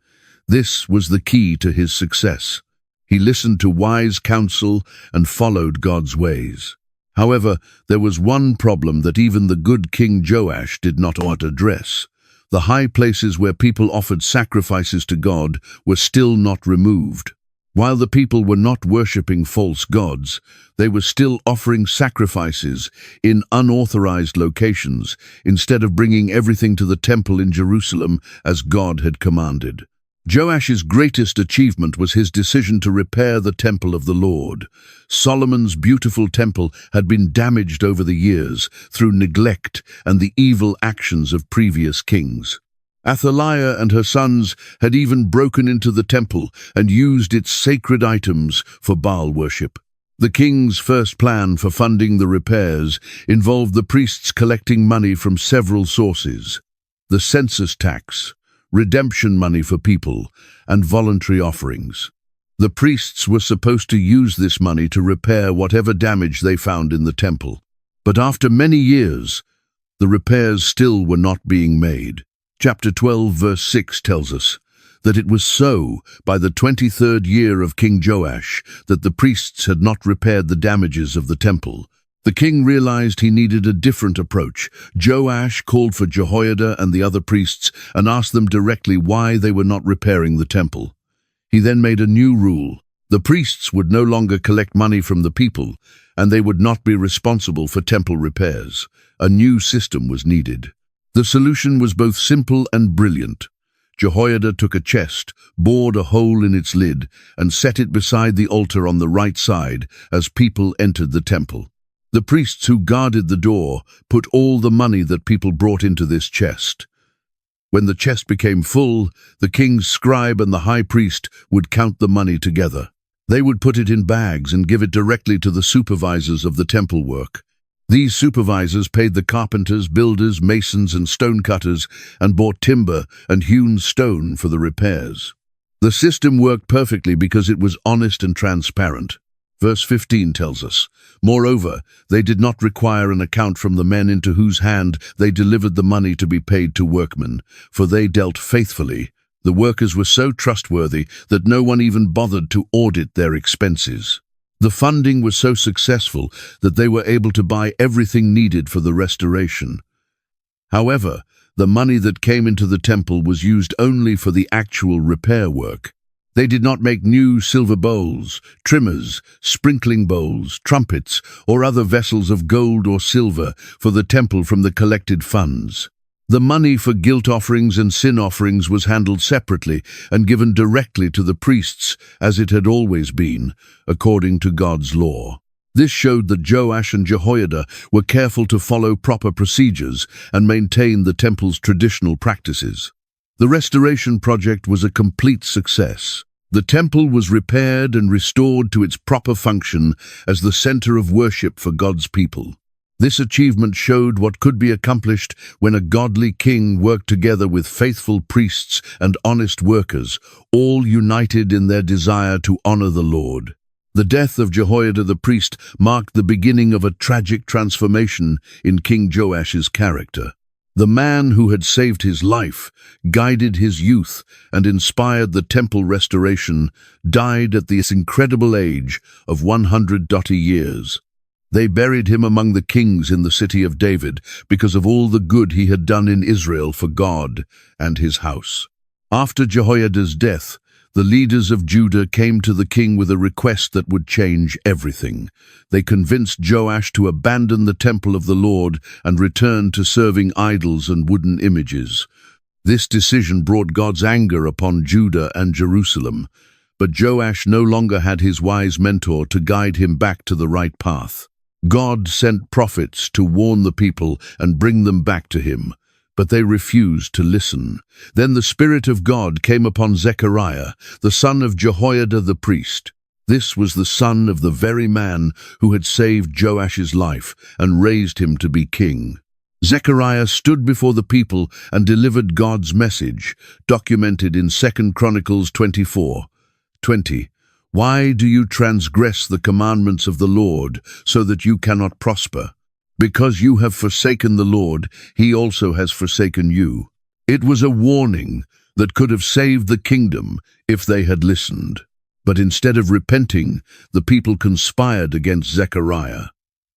This was the key to his success. He listened to wise counsel and followed God's ways. However, there was one problem that even the good King Joash did not address. The high places where people offered sacrifices to God were still not removed. While the people were not worshipping false gods, they were still offering sacrifices in unauthorized locations instead of bringing everything to the temple in Jerusalem as God had commanded. Joash's greatest achievement was his decision to repair the temple of the Lord. Solomon's beautiful temple had been damaged over the years through neglect and the evil actions of previous kings. Athaliah and her sons had even broken into the temple and used its sacred items for Baal worship. The king's first plan for funding the repairs involved the priests collecting money from several sources: the census tax, redemption money for people, and voluntary offerings. The priests were supposed to use this money to repair whatever damage they found in the temple. But after many years, the repairs still were not being made. Chapter 12, verse 6 tells us that it was so by the 23rd year of King Joash that the priests had not repaired the damages of the temple. The king realized he needed a different approach. Joash called for Jehoiada and the other priests and asked them directly why they were not repairing the temple. He then made a new rule. The priests would no longer collect money from the people, and they would not be responsible for temple repairs. A new system was needed. The solution was both simple and brilliant. Jehoiada took a chest, bored a hole in its lid, and set it beside the altar on the right side as people entered the temple. The priests who guarded the door put all the money that people brought into this chest. When the chest became full, the king's scribe and the high priest would count the money together. They would put it in bags and give it directly to the supervisors of the temple work. These supervisors paid the carpenters, builders, masons, and stonecutters and bought timber and hewn stone for the repairs. The system worked perfectly because it was honest and transparent. Verse 15 tells us, "Moreover, they did not require an account from the men into whose hand they delivered the money to be paid to workmen, for they dealt faithfully. The workers were so trustworthy that no one even bothered to audit their expenses." The funding was so successful that they were able to buy everything needed for the restoration. However, the money that came into the temple was used only for the actual repair work. They did not make new silver bowls, trimmers, sprinkling bowls, trumpets, or other vessels of gold or silver for the temple from the collected funds. The money for guilt offerings and sin offerings was handled separately and given directly to the priests, as it had always been, according to God's law. This showed that Joash and Jehoiada were careful to follow proper procedures and maintain the temple's traditional practices. The restoration project was a complete success. The temple was repaired and restored to its proper function as the center of worship for God's people. This achievement showed what could be accomplished when a godly king worked together with faithful priests and honest workers, all united in their desire to honor the Lord. The death of Jehoiada the priest marked the beginning of a tragic transformation in King Joash's character. The man who had saved his life, guided his youth, and inspired the temple restoration died at this incredible age of 100 years. They buried him among the kings in the city of David because of all the good he had done in Israel for God and his house. After Jehoiada's death, the leaders of Judah came to the king with a request that would change everything. They convinced Joash to abandon the temple of the Lord and return to serving idols and wooden images. This decision brought God's anger upon Judah and Jerusalem. But Joash no longer had his wise mentor to guide him back to the right path. God sent prophets to warn the people and bring them back to him, but they refused to listen. Then the Spirit of God came upon Zechariah, the son of Jehoiada the priest. This was the son of the very man who had saved Joash's life and raised him to be king. Zechariah stood before the people and delivered God's message, documented in 2 Chronicles 24:20. Why do you transgress the commandments of the Lord so that you cannot prosper? Because you have forsaken the Lord, he also has forsaken you. It was a warning that could have saved the kingdom if they had listened. But instead of repenting, the people conspired against Zechariah.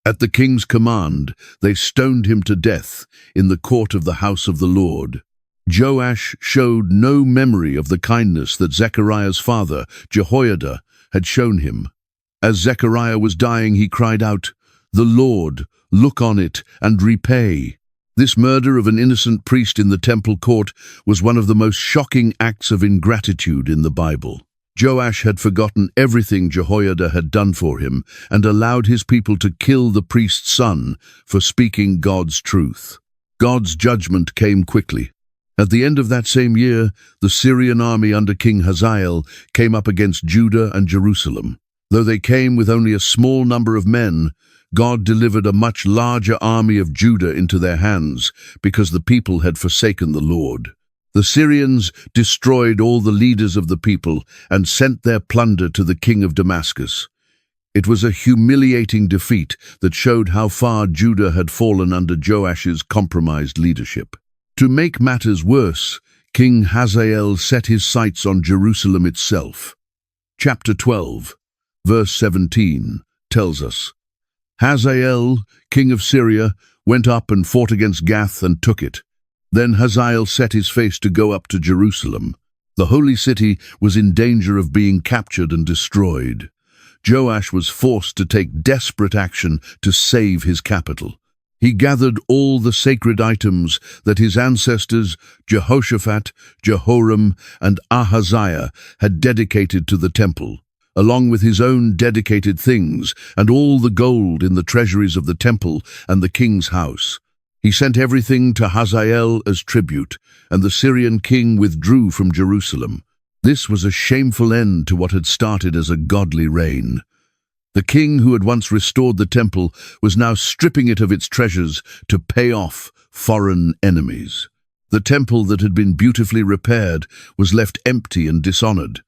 At the king's command, they stoned him to death in the court of the house of the Lord. Joash showed no memory of the kindness that Zechariah's father, Jehoiada, had shown him. As Zechariah was dying, he cried out, "The Lord, look on it and repay." This murder of an innocent priest in the temple court was one of the most shocking acts of ingratitude in the Bible. Joash had forgotten everything Jehoiada had done for him and allowed his people to kill the priest's son for speaking God's truth. God's judgment came quickly. At the end of that same year, the Syrian army under King Hazael came up against Judah and Jerusalem. Though they came with only a small number of men, God delivered a much larger army of Judah into their hands because the people had forsaken the Lord. The Syrians destroyed all the leaders of the people and sent their plunder to the king of Damascus. It was a humiliating defeat that showed how far Judah had fallen under Joash's compromised leadership. To make matters worse, King Hazael set his sights on Jerusalem itself. Chapter 12, verse 17, tells us, Hazael, king of Syria, went up and fought against Gath and took it. Then Hazael set his face to go up to Jerusalem. The holy city was in danger of being captured and destroyed. Joash was forced to take desperate action to save his capital. He gathered all the sacred items that his ancestors, Jehoshaphat, Jehoram, and Ahaziah, had dedicated to the temple, along with his own dedicated things and all the gold in the treasuries of the temple and the king's house. He sent everything to Hazael as tribute, and the Syrian king withdrew from Jerusalem. This was a shameful end to what had started as a godly reign. The king who had once restored the temple was now stripping it of its treasures to pay off foreign enemies. The temple that had been beautifully repaired was left empty and dishonored.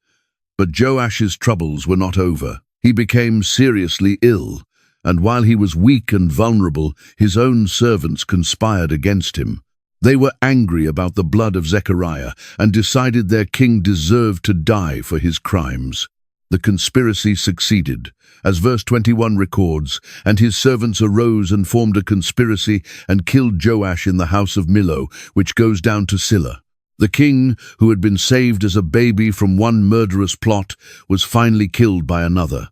But Joash's troubles were not over. He became seriously ill, and while he was weak and vulnerable, his own servants conspired against him. They were angry about the blood of Zechariah and decided their king deserved to die for his crimes. The conspiracy succeeded, as verse 21 records, and his servants arose and formed a conspiracy and killed Joash in the house of Millo, which goes down to Silla. The king, who had been saved as a baby from one murderous plot, was finally killed by another.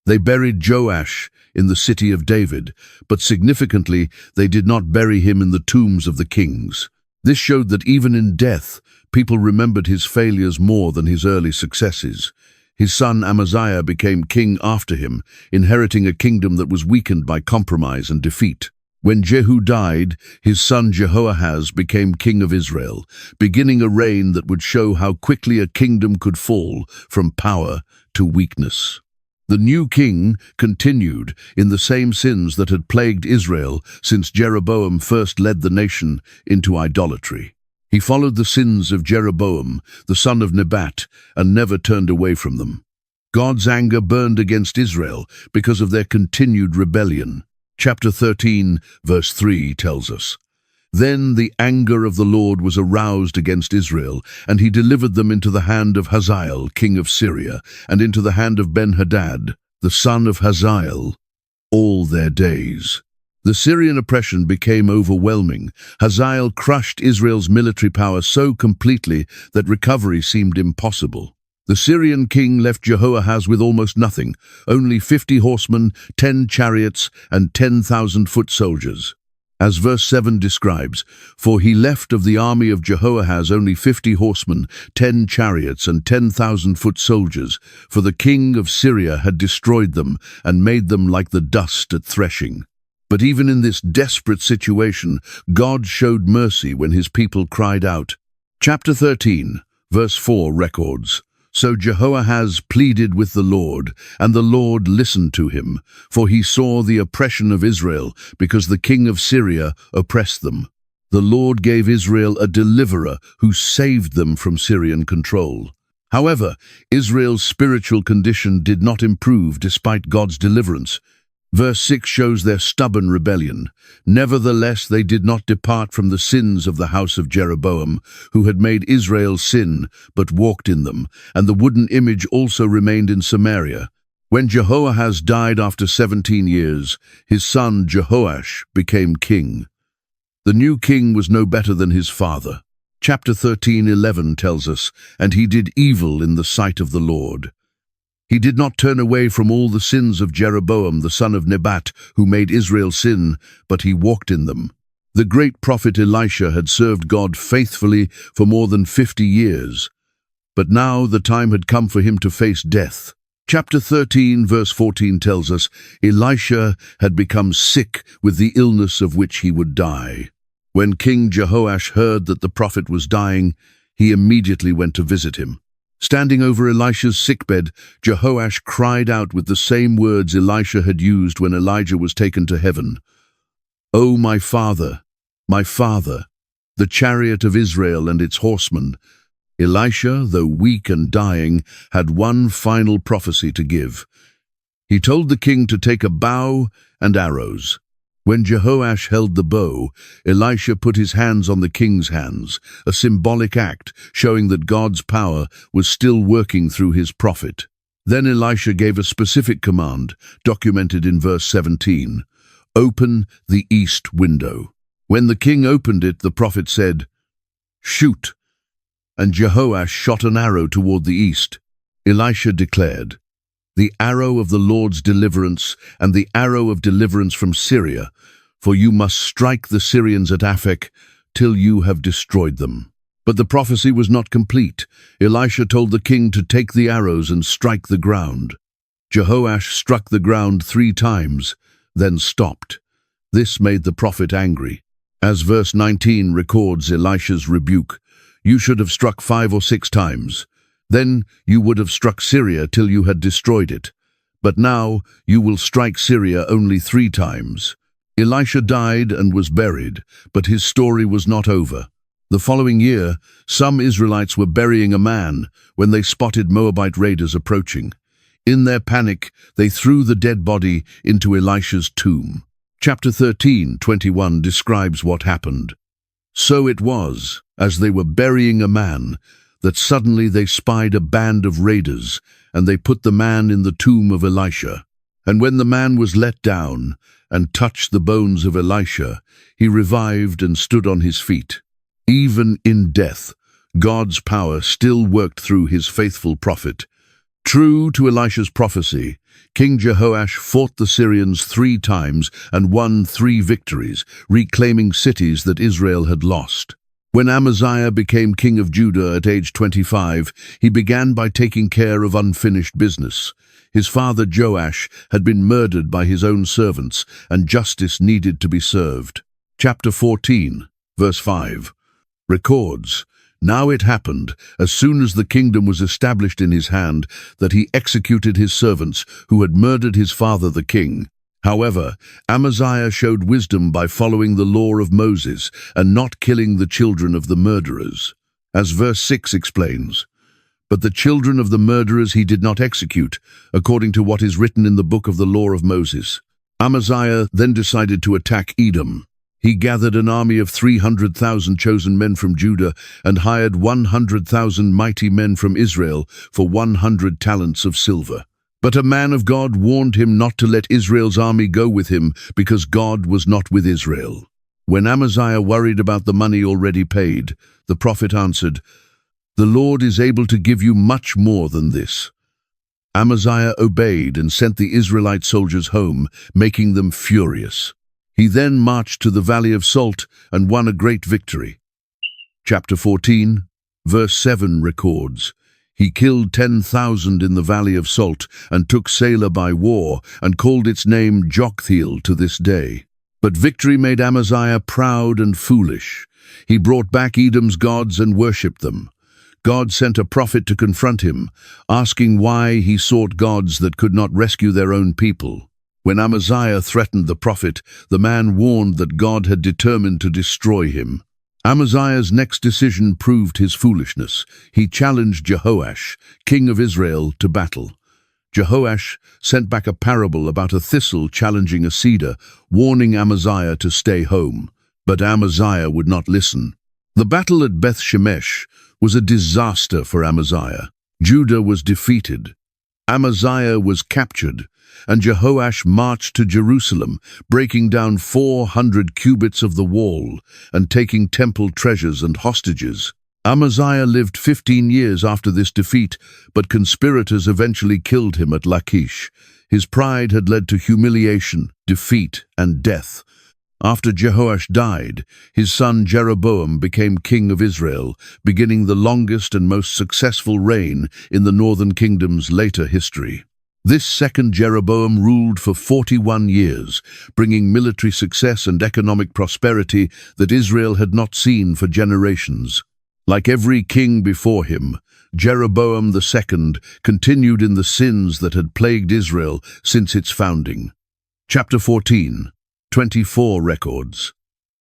They buried Joash in the city of David, but significantly, they did not bury him in the tombs of the kings. This showed that even in death, people remembered his failures more than his early successes. His son Amaziah became king after him, inheriting a kingdom that was weakened by compromise and defeat. When Jehu died, his son Jehoahaz became king of Israel, beginning a reign that would show how quickly a kingdom could fall from power to weakness. The new king continued in the same sins that had plagued Israel since Jeroboam first led the nation into idolatry. He followed the sins of Jeroboam, the son of Nebat, and never turned away from them. God's anger burned against Israel because of their continued rebellion. Chapter 13, verse 3 tells us, Then the anger of the Lord was aroused against Israel, and he delivered them into the hand of Hazael, king of Syria, and into the hand of Ben-Hadad, the son of Hazael, all their days. The Syrian oppression became overwhelming. Hazael crushed Israel's military power so completely that recovery seemed impossible. The Syrian king left Jehoahaz with almost nothing, only 50 horsemen, 10 chariots, and 10,000 foot soldiers. As verse 7 describes, "For he left of the army of Jehoahaz only 50 horsemen, 10 chariots, and 10,000 foot soldiers, for the king of Syria had destroyed them and made them like the dust at threshing." But even in this desperate situation, God showed mercy when his people cried out. Chapter 13, verse 4 records, "So Jehoahaz pleaded with the Lord, and the Lord listened to him, for he saw the oppression of Israel, because the king of Syria oppressed them. The Lord gave Israel a deliverer who saved them from Syrian control." However, Israel's spiritual condition did not improve despite God's deliverance. Verse 6 shows their stubborn rebellion. "Nevertheless, they did not depart from the sins of the house of Jeroboam, who had made Israel sin, but walked in them, and the wooden image also remained in Samaria." When Jehoahaz died after 17 years, his son Jehoash became king. The new king was no better than his father. Chapter 13:11 tells us, "And he did evil in the sight of the Lord." He did not turn away from all the sins of Jeroboam, the son of Nebat, who made Israel sin, but he walked in them. The great prophet Elisha had served God faithfully for more than 50 years, but now the time had come for him to face death. Chapter 13, verse 14 tells us, "Elisha had become sick with the illness of which he would die. When King Jehoash heard that the prophet was dying, he immediately went to visit him. Standing over Elisha's sickbed, Jehoash cried out with the same words Elisha had used when Elijah was taken to heaven. 'O my father, the chariot of Israel and its horsemen.'" Elisha, though weak and dying, had one final prophecy to give. He told the king to take a bow and arrows. When Jehoash held the bow, Elisha put his hands on the king's hands, a symbolic act showing that God's power was still working through his prophet. Then Elisha gave a specific command, documented in verse 17, "Open the east window." When the king opened it, the prophet said, "Shoot," and Jehoash shot an arrow toward the east. Elisha declared, "The arrow of the Lord's deliverance, and the arrow of deliverance from Syria, for you must strike the Syrians at Aphek till you have destroyed them." But the prophecy was not complete. Elisha told the king to take the arrows and strike the ground. Jehoash struck the ground 3 times, then stopped. This made the prophet angry. As verse 19 records Elisha's rebuke, "You should have struck 5 or 6 times. Then you would have struck Syria till you had destroyed it. But now you will strike Syria only 3 times. Elisha died and was buried, but his story was not over. The following year, some Israelites were burying a man when they spotted Moabite raiders approaching. In their panic, they threw the dead body into Elisha's tomb. Chapter 13:21 describes what happened. "So it was, as they were burying a man, that suddenly they spied a band of raiders, and they put the man in the tomb of Elisha. And when the man was let down and touched the bones of Elisha, he revived and stood on his feet." Even in death, God's power still worked through his faithful prophet. True to Elisha's prophecy, King Jehoash fought the Syrians 3 times and won 3 victories, reclaiming cities that Israel had lost. When Amaziah became king of Judah at age 25, he began by taking care of unfinished business. His father Joash had been murdered by his own servants, and justice needed to be served. Chapter 14, verse 5, records, "Now it happened, as soon as the kingdom was established in his hand, that he executed his servants who had murdered his father the king. However, Amaziah showed wisdom by following the law of Moses and not killing the children of the murderers." As verse 6 explains, "But the children of the murderers he did not execute, according to what is written in the book of the law of Moses." Amaziah then decided to attack Edom. He gathered an army of 300,000 chosen men from Judah and hired 100,000 mighty men from Israel for 100 talents of silver. But a man of God warned him not to let Israel's army go with him because God was not with Israel. When Amaziah worried about the money already paid, the prophet answered, "The Lord is able to give you much more than this." Amaziah obeyed and sent the Israelite soldiers home, making them furious. He then marched to the Valley of Salt and won a great victory. Chapter 14, verse 7 records, "He killed 10,000 in the Valley of Salt and took Selah by war and called its name Joktheel to this day." But victory made Amaziah proud and foolish. He brought back Edom's gods and worshipped them. God sent a prophet to confront him, asking why he sought gods that could not rescue their own people. When Amaziah threatened the prophet, the man warned that God had determined to destroy him. Amaziah's next decision proved his foolishness. He challenged Jehoash, king of Israel, to battle. Jehoash sent back a parable about a thistle challenging a cedar, warning Amaziah to stay home. But Amaziah would not listen. The battle at Beth Shemesh was a disaster for Amaziah. Judah was defeated. Amaziah was captured, and Jehoash marched to Jerusalem, breaking down 400 cubits of the wall and taking temple treasures and hostages. Amaziah lived 15 years after this defeat, but conspirators eventually killed him at Lachish. His pride had led to humiliation, defeat, and death. After Jehoash died, his son Jeroboam became king of Israel, beginning the longest and most successful reign in the northern kingdom's later history. This second Jeroboam ruled for 41 years, bringing military success and economic prosperity that Israel had not seen for generations. Like every king before him, Jeroboam II continued in the sins that had plagued Israel since its founding. Chapter 14, 24 records,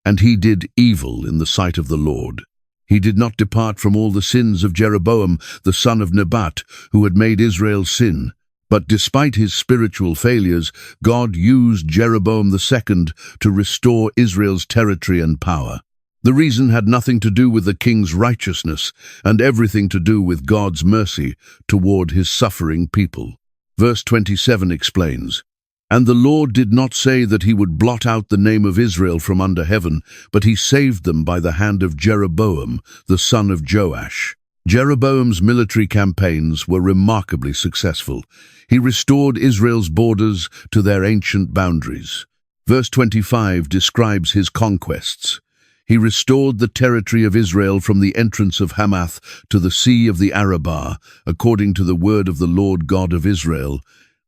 "And he did evil in the sight of the Lord. He did not depart from all the sins of Jeroboam, the son of Nebat, who had made Israel sin. But despite his spiritual failures, God used Jeroboam II to restore Israel's territory and power. The reason had nothing to do with the king's righteousness and everything to do with God's mercy toward his suffering people." Verse 27 explains, "And the Lord did not say that he would blot out the name of Israel from under heaven, but he saved them by the hand of Jeroboam, the son of Joash." Jeroboam's military campaigns were remarkably successful. He restored Israel's borders to their ancient boundaries. Verse 25 describes his conquests. He restored the territory of Israel from the entrance of Hamath to the Sea of the Arabah, according to the word of the Lord God of Israel,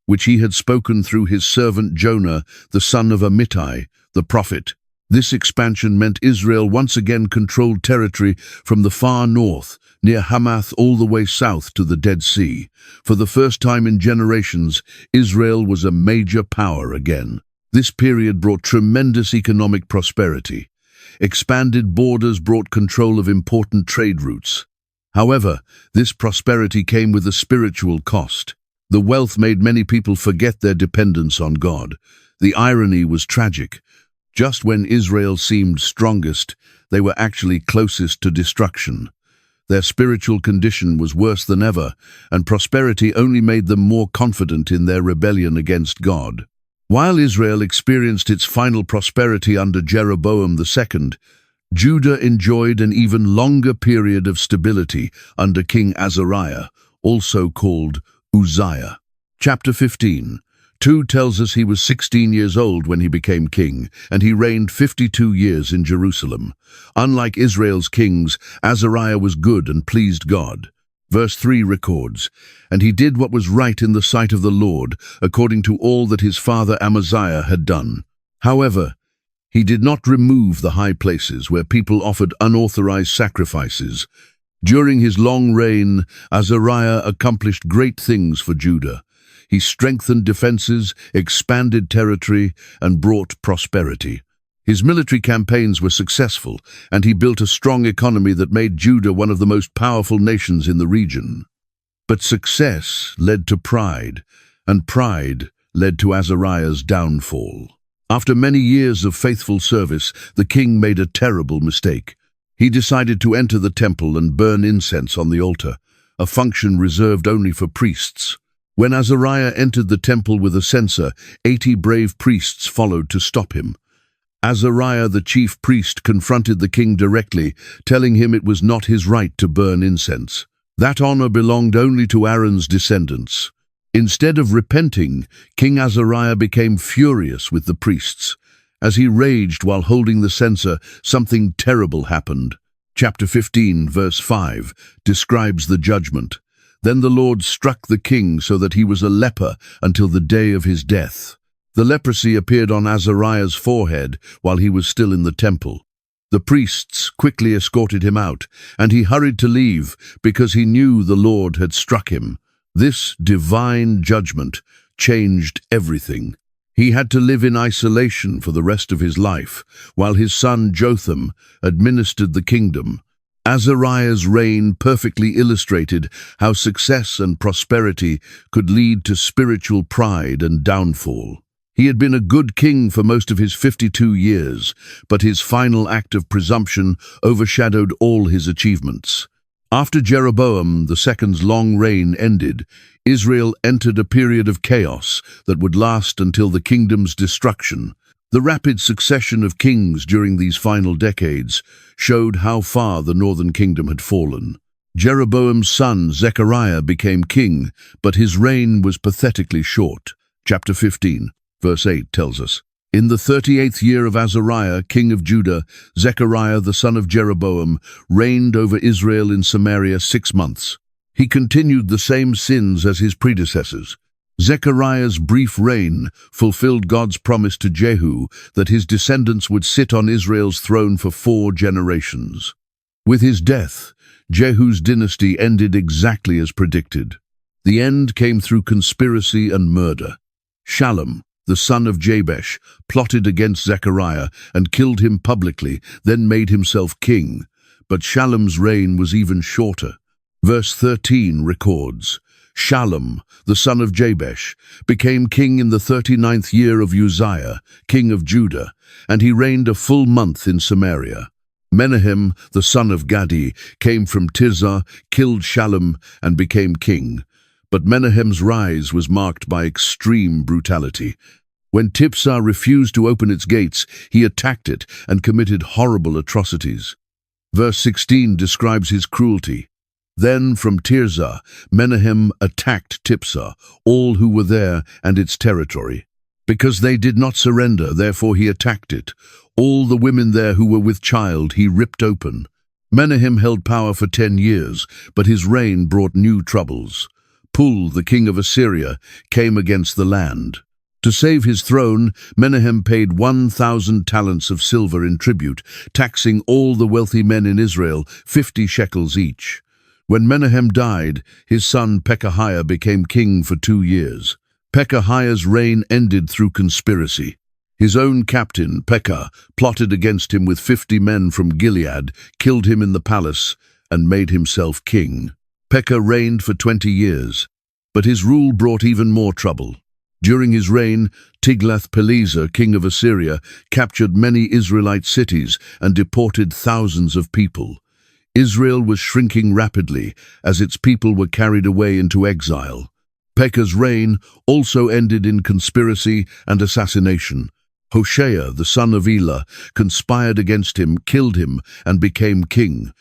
which he had spoken through his servant Jonah, the son of Amittai, the prophet. This expansion meant Israel once again controlled territory from the far north, near Hamath, all the way south to the Dead Sea. For the first time in generations, Israel was a major power again. This period brought tremendous economic prosperity. Expanded borders brought control of important trade routes. However, this prosperity came with a spiritual cost. The wealth made many people forget their dependence on God. The irony was tragic. Just when Israel seemed strongest, they were actually closest to destruction. Their spiritual condition was worse than ever, and prosperity only made them more confident in their rebellion against God. While Israel experienced its final prosperity under Jeroboam II, Judah enjoyed an even longer period of stability under King Azariah, also called Uzziah. Chapter 15. 2 tells us he was 16 years old when he became king, and he reigned 52 years in Jerusalem. Unlike Israel's kings, Azariah was good and pleased God. Verse 3 records, "And he did what was right in the sight of the Lord, according to all that his father Amaziah had done. However, he did not remove the high places where people offered unauthorized sacrifices. During his long reign, Azariah accomplished great things for Judah. He strengthened defenses, expanded territory, and brought prosperity. His military campaigns were successful, and he built a strong economy that made Judah one of the most powerful nations in the region. But success led to pride, and pride led to Azariah's downfall. After many years of faithful service, the king made a terrible mistake. He decided to enter the temple and burn incense on the altar, a function reserved only for priests. When Azariah entered the temple with a censer, 80 brave priests followed to stop him. Azariah, the chief priest, confronted the king directly, telling him it was not his right to burn incense. That honor belonged only to Aaron's descendants. Instead of repenting, King Azariah became furious with the priests, As he raged while holding the censer, something terrible happened. Chapter 15, verse 5, describes the judgment. Then the Lord struck the king so that he was a leper until the day of his death. The leprosy appeared on Azariah's forehead while he was still in the temple. The priests quickly escorted him out, and he hurried to leave because he knew the Lord had struck him. This divine judgment changed everything. He had to live in isolation for the rest of his life, while his son Jotham administered the kingdom. Azariah's reign perfectly illustrated how success and prosperity could lead to spiritual pride and downfall. He had been a good king for most of his 52 years, but his final act of presumption overshadowed all his achievements. After Jeroboam II's long reign ended, Israel entered a period of chaos that would last until the kingdom's destruction. The rapid succession of kings during these final decades showed how far the northern kingdom had fallen. Jeroboam's son Zechariah became king, but his reign was pathetically short. Chapter 15. Verse 8 tells us, "In the 38th year of Azariah, king of Judah, Zechariah the son of Jeroboam reigned over Israel in Samaria 6 months. He continued the same sins as his predecessors. Zechariah's brief reign fulfilled God's promise to Jehu that his descendants would sit on Israel's throne for 4 generations. With his death, Jehu's dynasty ended exactly as predicted. The end came through conspiracy and murder. Shallum, the son of Jabesh, plotted against Zechariah and killed him publicly, then made himself king. But Shallum's reign was even shorter. Verse 13 records, "Shallum, the son of Jabesh, became king in the 39th year of Uzziah, king of Judah, and he reigned a full month in Samaria. Menahem, the son of Gadi, came from Tirzah, killed Shallum, and became king. But Menahem's rise was marked by extreme brutality. When Tirzah refused to open its gates, he attacked it and committed horrible atrocities." Verse 16 describes his cruelty. "Then from Tirzah, Menahem attacked Tirzah, all who were there and its territory. Because they did not surrender, therefore he attacked it. All the women there who were with child he ripped open. Menahem held power for 10 years, but his reign brought new troubles. Pul, the king of Assyria, came against the land. To save his throne, Menahem paid 1,000 talents of silver in tribute, taxing all the wealthy men in Israel 50 shekels each. When Menahem died, his son Pekahiah became king for 2 years. Pekahiah's reign ended through conspiracy. His own captain, Pekah, plotted against him with 50 men from Gilead, killed him in the palace, and made himself king. Pekah reigned for 20 years, but his rule brought even more trouble. During his reign, Tiglath-Pileser, king of Assyria, captured many Israelite cities and deported thousands of people. Israel was shrinking rapidly as its people were carried away into exile. Pekah's reign also ended in conspiracy and assassination. Hoshea, the son of Elah, conspired against him, killed him, and became king.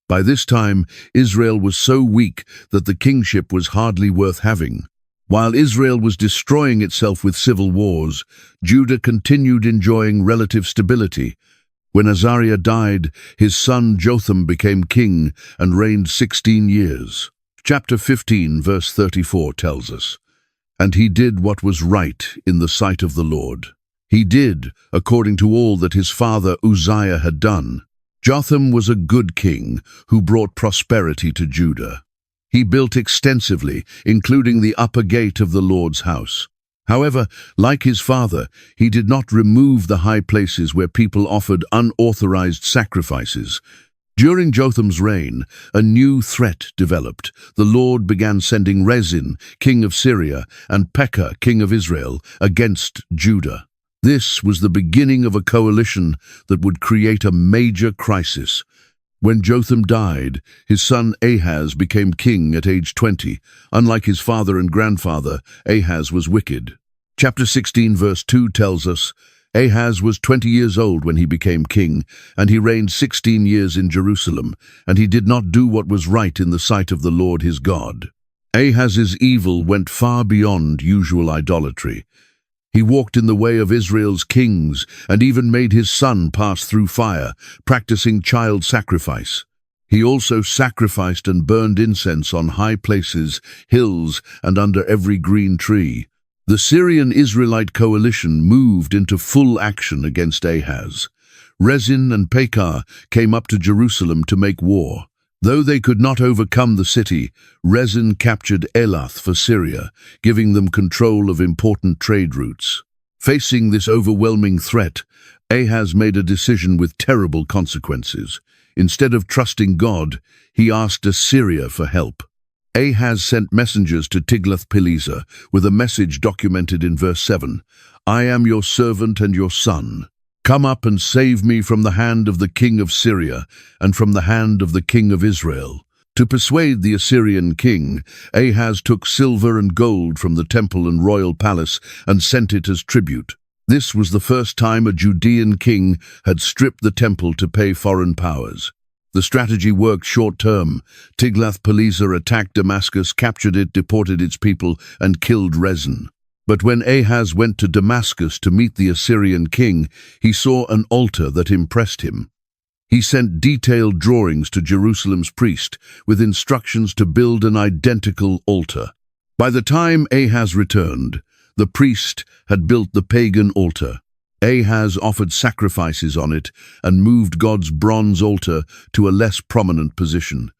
By this time, Israel was so weak that the kingship was hardly worth having. While Israel was destroying itself with civil wars, Judah continued enjoying relative stability. When Azariah died, his son Jotham became king and reigned 16 years. Chapter 15, verse 34 tells us, "And he did what was right in the sight of the Lord. He did according to all that his father Uzziah had done. Jotham was a good king who brought prosperity to Judah. He built extensively, including the upper gate of the Lord's house. However, like his father, he did not remove the high places where people offered unauthorized sacrifices. During Jotham's reign, a new threat developed. The Lord began sending Rezin, king of Syria, and Pekah, king of Israel, against Judah. This was the beginning of a coalition that would create a major crisis. When Jotham died, his son Ahaz became king at age 20. Unlike his father and grandfather, Ahaz was wicked. Chapter 16, verse 2 tells us, "Ahaz was 20 years old when he became king, and he reigned 16 years in Jerusalem, and he did not do what was right in the sight of the Lord his God." Ahaz's evil went far beyond usual idolatry. He walked in the way of Israel's kings and even made his son pass through fire, practicing child sacrifice. He also sacrificed and burned incense on high places, hills, and under every green tree. The Syrian-Israelite coalition moved into full action against Ahaz. Rezin and Pekah came up to Jerusalem to make war. Though they could not overcome the city, Rezin captured Elath for Syria, giving them control of important trade routes. Facing this overwhelming threat, Ahaz made a decision with terrible consequences. Instead of trusting God, he asked Assyria for help. Ahaz sent messengers to Tiglath-Pileser with a message documented in verse 7. "I am your servant and your son. Come up and save me from the hand of the king of Syria and from the hand of the king of Israel." To persuade the Assyrian king, Ahaz took silver and gold from the temple and royal palace and sent it as tribute. This was the first time a Judean king had stripped the temple to pay foreign powers. The strategy worked short-term. Tiglath-Pileser attacked Damascus, captured it, deported its people, and killed Rezin. But when Ahaz went to Damascus to meet the Assyrian king, he saw an altar that impressed him. He sent detailed drawings to Jerusalem's priest with instructions to build an identical altar. By the time Ahaz returned, the priest had built the pagan altar. Ahaz offered sacrifices on it and moved God's bronze altar to a less prominent position.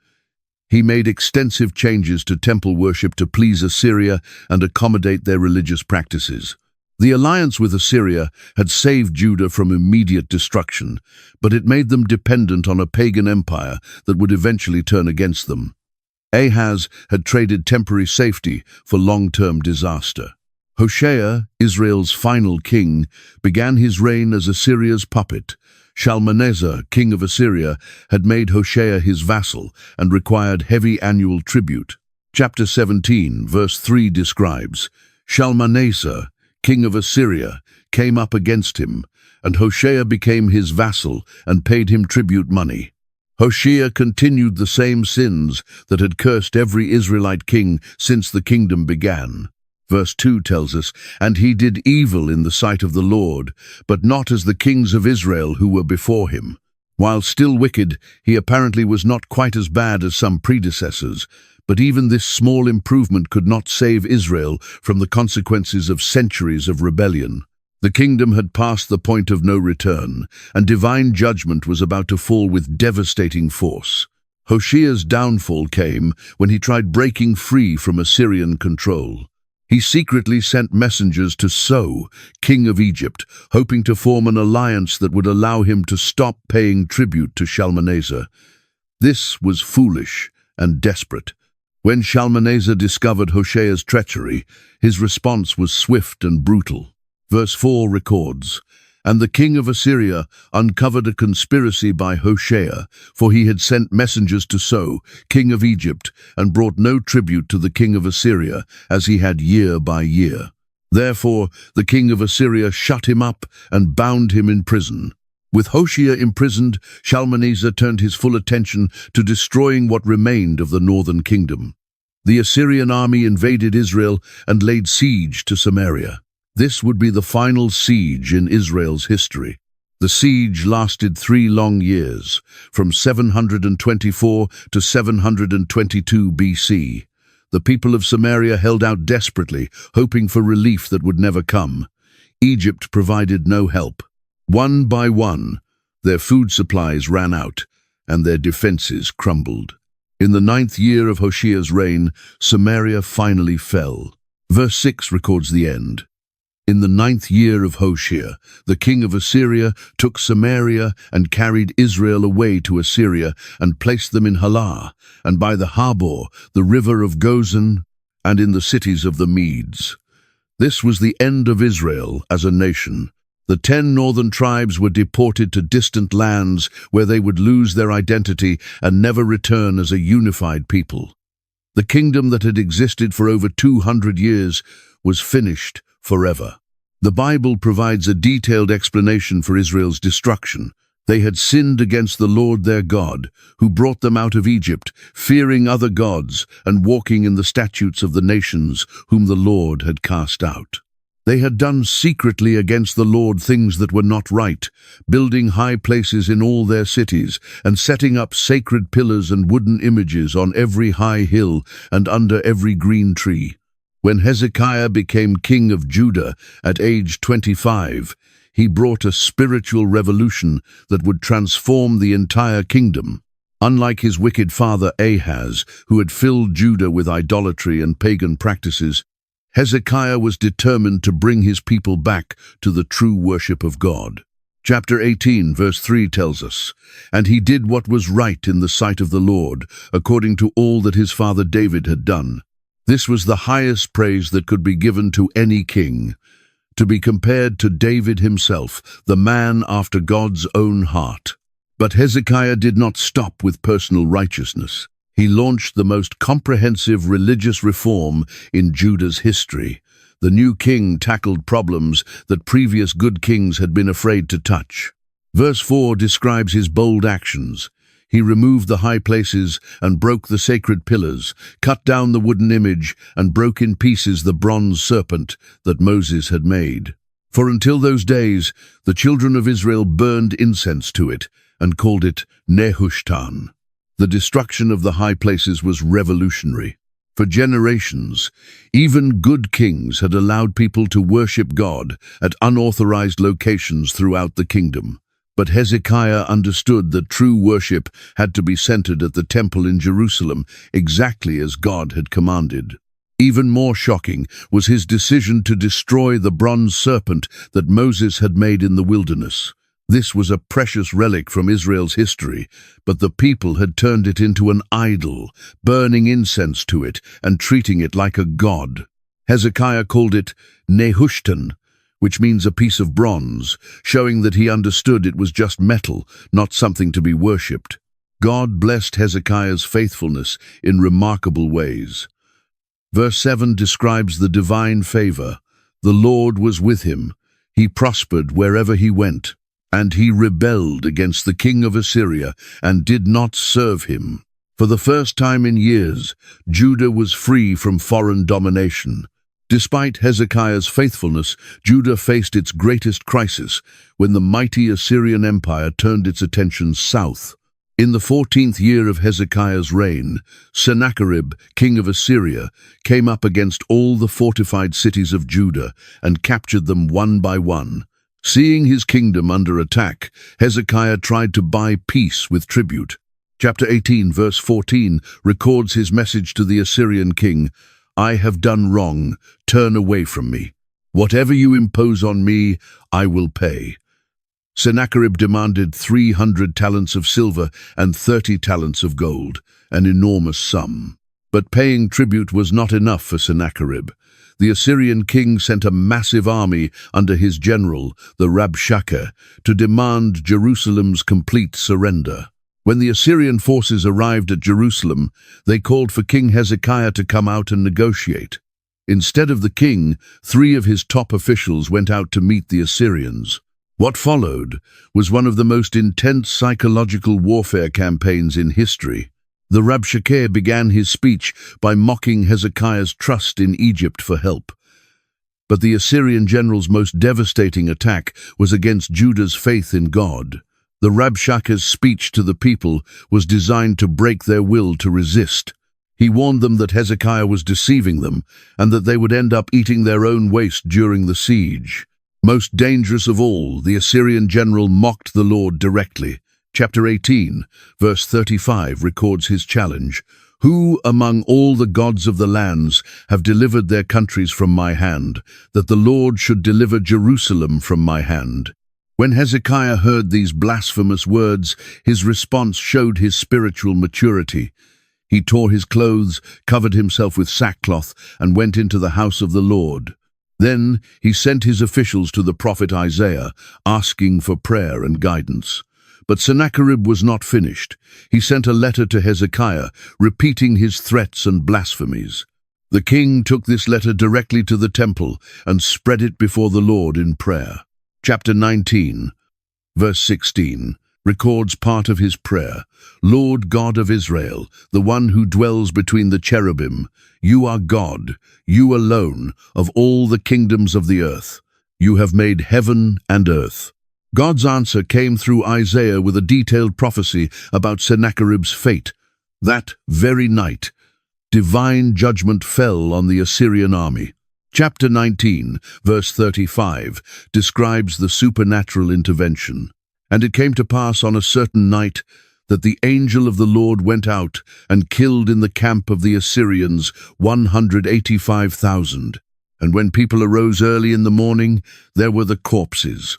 He made extensive changes to temple worship to please Assyria and accommodate their religious practices. The alliance with Assyria had saved Judah from immediate destruction, but it made them dependent on a pagan empire that would eventually turn against them. Ahaz had traded temporary safety for long-term disaster. Hoshea, Israel's final king, began his reign as Assyria's puppet. Shalmaneser, king of Assyria, had made Hoshea his vassal and required heavy annual tribute. Chapter 17, verse 3 describes, Shalmaneser, king of Assyria, came up against him, and Hoshea became his vassal and paid him tribute money. Hoshea continued the same sins that had cursed every Israelite king since the kingdom began. Verse 2 tells us, "And he did evil in the sight of the Lord, but not as the kings of Israel who were before him." While still wicked, he apparently was not quite as bad as some predecessors, but even this small improvement could not save Israel from the consequences of centuries of rebellion. The kingdom had passed the point of no return, and divine judgment was about to fall with devastating force. Hoshea's downfall came when he tried breaking free from Assyrian control. He secretly sent messengers to So, king of Egypt, hoping to form an alliance that would allow him to stop paying tribute to Shalmaneser. This was foolish and desperate. When Shalmaneser discovered Hoshea's treachery, his response was swift and brutal. Verse 4 records, "And the king of Assyria uncovered a conspiracy by Hoshea, for he had sent messengers to So, king of Egypt, and brought no tribute to the king of Assyria, as he had year by year. Therefore the king of Assyria shut him up and bound him in prison." With Hoshea imprisoned, Shalmaneser turned his full attention to destroying what remained of the northern kingdom. The Assyrian army invaded Israel and laid siege to Samaria. This would be the final siege in Israel's history. The siege lasted 3 long years, from 724 to 722 BC. The people of Samaria held out desperately, hoping for relief that would never come. Egypt provided no help. One by one, their food supplies ran out, and their defenses crumbled. In the 9th year of Hoshea's reign, Samaria finally fell. Verse 6 records the end. In the 9th year of Hoshea, the king of Assyria took Samaria and carried Israel away to Assyria and placed them in Halah, and by the Habor, the river of Gozan, and in the cities of the Medes. This was the end of Israel as a nation. The 10 northern tribes were deported to distant lands where they would lose their identity and never return as a unified people. The kingdom that had existed for over 200 years was finished forever. The Bible provides a detailed explanation for Israel's destruction. They had sinned against the Lord their God, who brought them out of Egypt, fearing other gods and walking in the statutes of the nations whom the Lord had cast out. They had done secretly against the Lord things that were not right, building high places in all their cities, and setting up sacred pillars and wooden images on every high hill and under every green tree. When Hezekiah became king of Judah at age 25, he brought a spiritual revolution that would transform the entire kingdom. Unlike his wicked father Ahaz, who had filled Judah with idolatry and pagan practices, Hezekiah was determined to bring his people back to the true worship of God. Chapter 18, verse 3 tells us, "And he did what was right in the sight of the Lord, according to all that his father David had done." This was the highest praise that could be given to any king, to be compared to David himself, the man after God's own heart. But Hezekiah did not stop with personal righteousness. He launched the most comprehensive religious reform in Judah's history. The new king tackled problems that previous good kings had been afraid to touch. Verse 4 describes his bold actions. He removed the high places and broke the sacred pillars, cut down the wooden image, and broke in pieces the bronze serpent that Moses had made. For until those days, the children of Israel burned incense to it and called it Nehushtan. The destruction of the high places was revolutionary. For generations, even good kings had allowed people to worship God at unauthorized locations throughout the kingdom. But Hezekiah understood that true worship had to be centered at the temple in Jerusalem, exactly as God had commanded. Even more shocking was his decision to destroy the bronze serpent that Moses had made in the wilderness. This was a precious relic from Israel's history, but the people had turned it into an idol, burning incense to it and treating it like a god. Hezekiah called it Nehushtan, which means a piece of bronze, showing that he understood it was just metal, not something to be worshipped. God blessed Hezekiah's faithfulness in remarkable ways. Verse 7 describes the divine favor. The Lord was with him. He prospered wherever he went. And he rebelled against the king of Assyria and did not serve him. For the first time in years, Judah was free from foreign domination. Despite Hezekiah's faithfulness, Judah faced its greatest crisis when the mighty Assyrian Empire turned its attention south. In the 14th year of Hezekiah's reign, Sennacherib, king of Assyria, came up against all the fortified cities of Judah and captured them one by one. Seeing his kingdom under attack, Hezekiah tried to buy peace with tribute. Chapter 18, verse 14, records his message to the Assyrian king, "I have done wrong, turn away from me. Whatever you impose on me, I will pay." Sennacherib demanded 300 talents of silver and 30 talents of gold, an enormous sum. But paying tribute was not enough for Sennacherib. The Assyrian king sent a massive army under his general, the Rabshakeh, to demand Jerusalem's complete surrender. When the Assyrian forces arrived at Jerusalem, they called for King Hezekiah to come out and negotiate. Instead of the king, 3 of his top officials went out to meet the Assyrians. What followed was one of the most intense psychological warfare campaigns in history. The Rabshakeh began his speech by mocking Hezekiah's trust in Egypt for help. But the Assyrian general's most devastating attack was against Judah's faith in God. The Rabshakeh's speech to the people was designed to break their will to resist. He warned them that Hezekiah was deceiving them and that they would end up eating their own waste during the siege. Most dangerous of all, the Assyrian general mocked the Lord directly. Chapter 18, verse 35 records his challenge. "Who among all the gods of the lands have delivered their countries from my hand, that the Lord should deliver Jerusalem from my hand?" When Hezekiah heard these blasphemous words, his response showed his spiritual maturity. He tore his clothes, covered himself with sackcloth, and went into the house of the Lord. Then he sent his officials to the prophet Isaiah, asking for prayer and guidance. But Sennacherib was not finished. He sent a letter to Hezekiah, repeating his threats and blasphemies. The king took this letter directly to the temple and spread it before the Lord in prayer. Chapter 19, verse 16. records part of his prayer. Lord God of Israel, the one who dwells between the cherubim, you are God, you alone, of all the kingdoms of the earth. You have made heaven and earth. God's answer came through Isaiah with a detailed prophecy about Sennacherib's fate. That very night, divine judgment fell on the Assyrian army. Chapter 19, verse 35, describes the supernatural intervention. And it came to pass on a certain night that the angel of the Lord went out and killed in the camp of the Assyrians 185,000. And when people arose early in the morning, there were the corpses,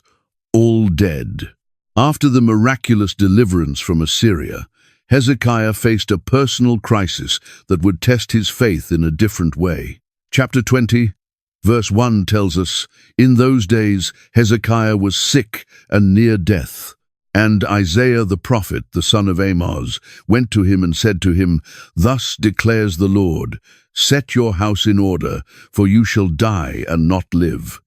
all dead. After the miraculous deliverance from Assyria, Hezekiah faced a personal crisis that would test his faith in a different way. Chapter 20, verse 1 tells us, in those days Hezekiah was sick and near death. And Isaiah the prophet, the son of Amoz, went to him and said to him, Thus declares the Lord, set your house in order, for you shall die and not live.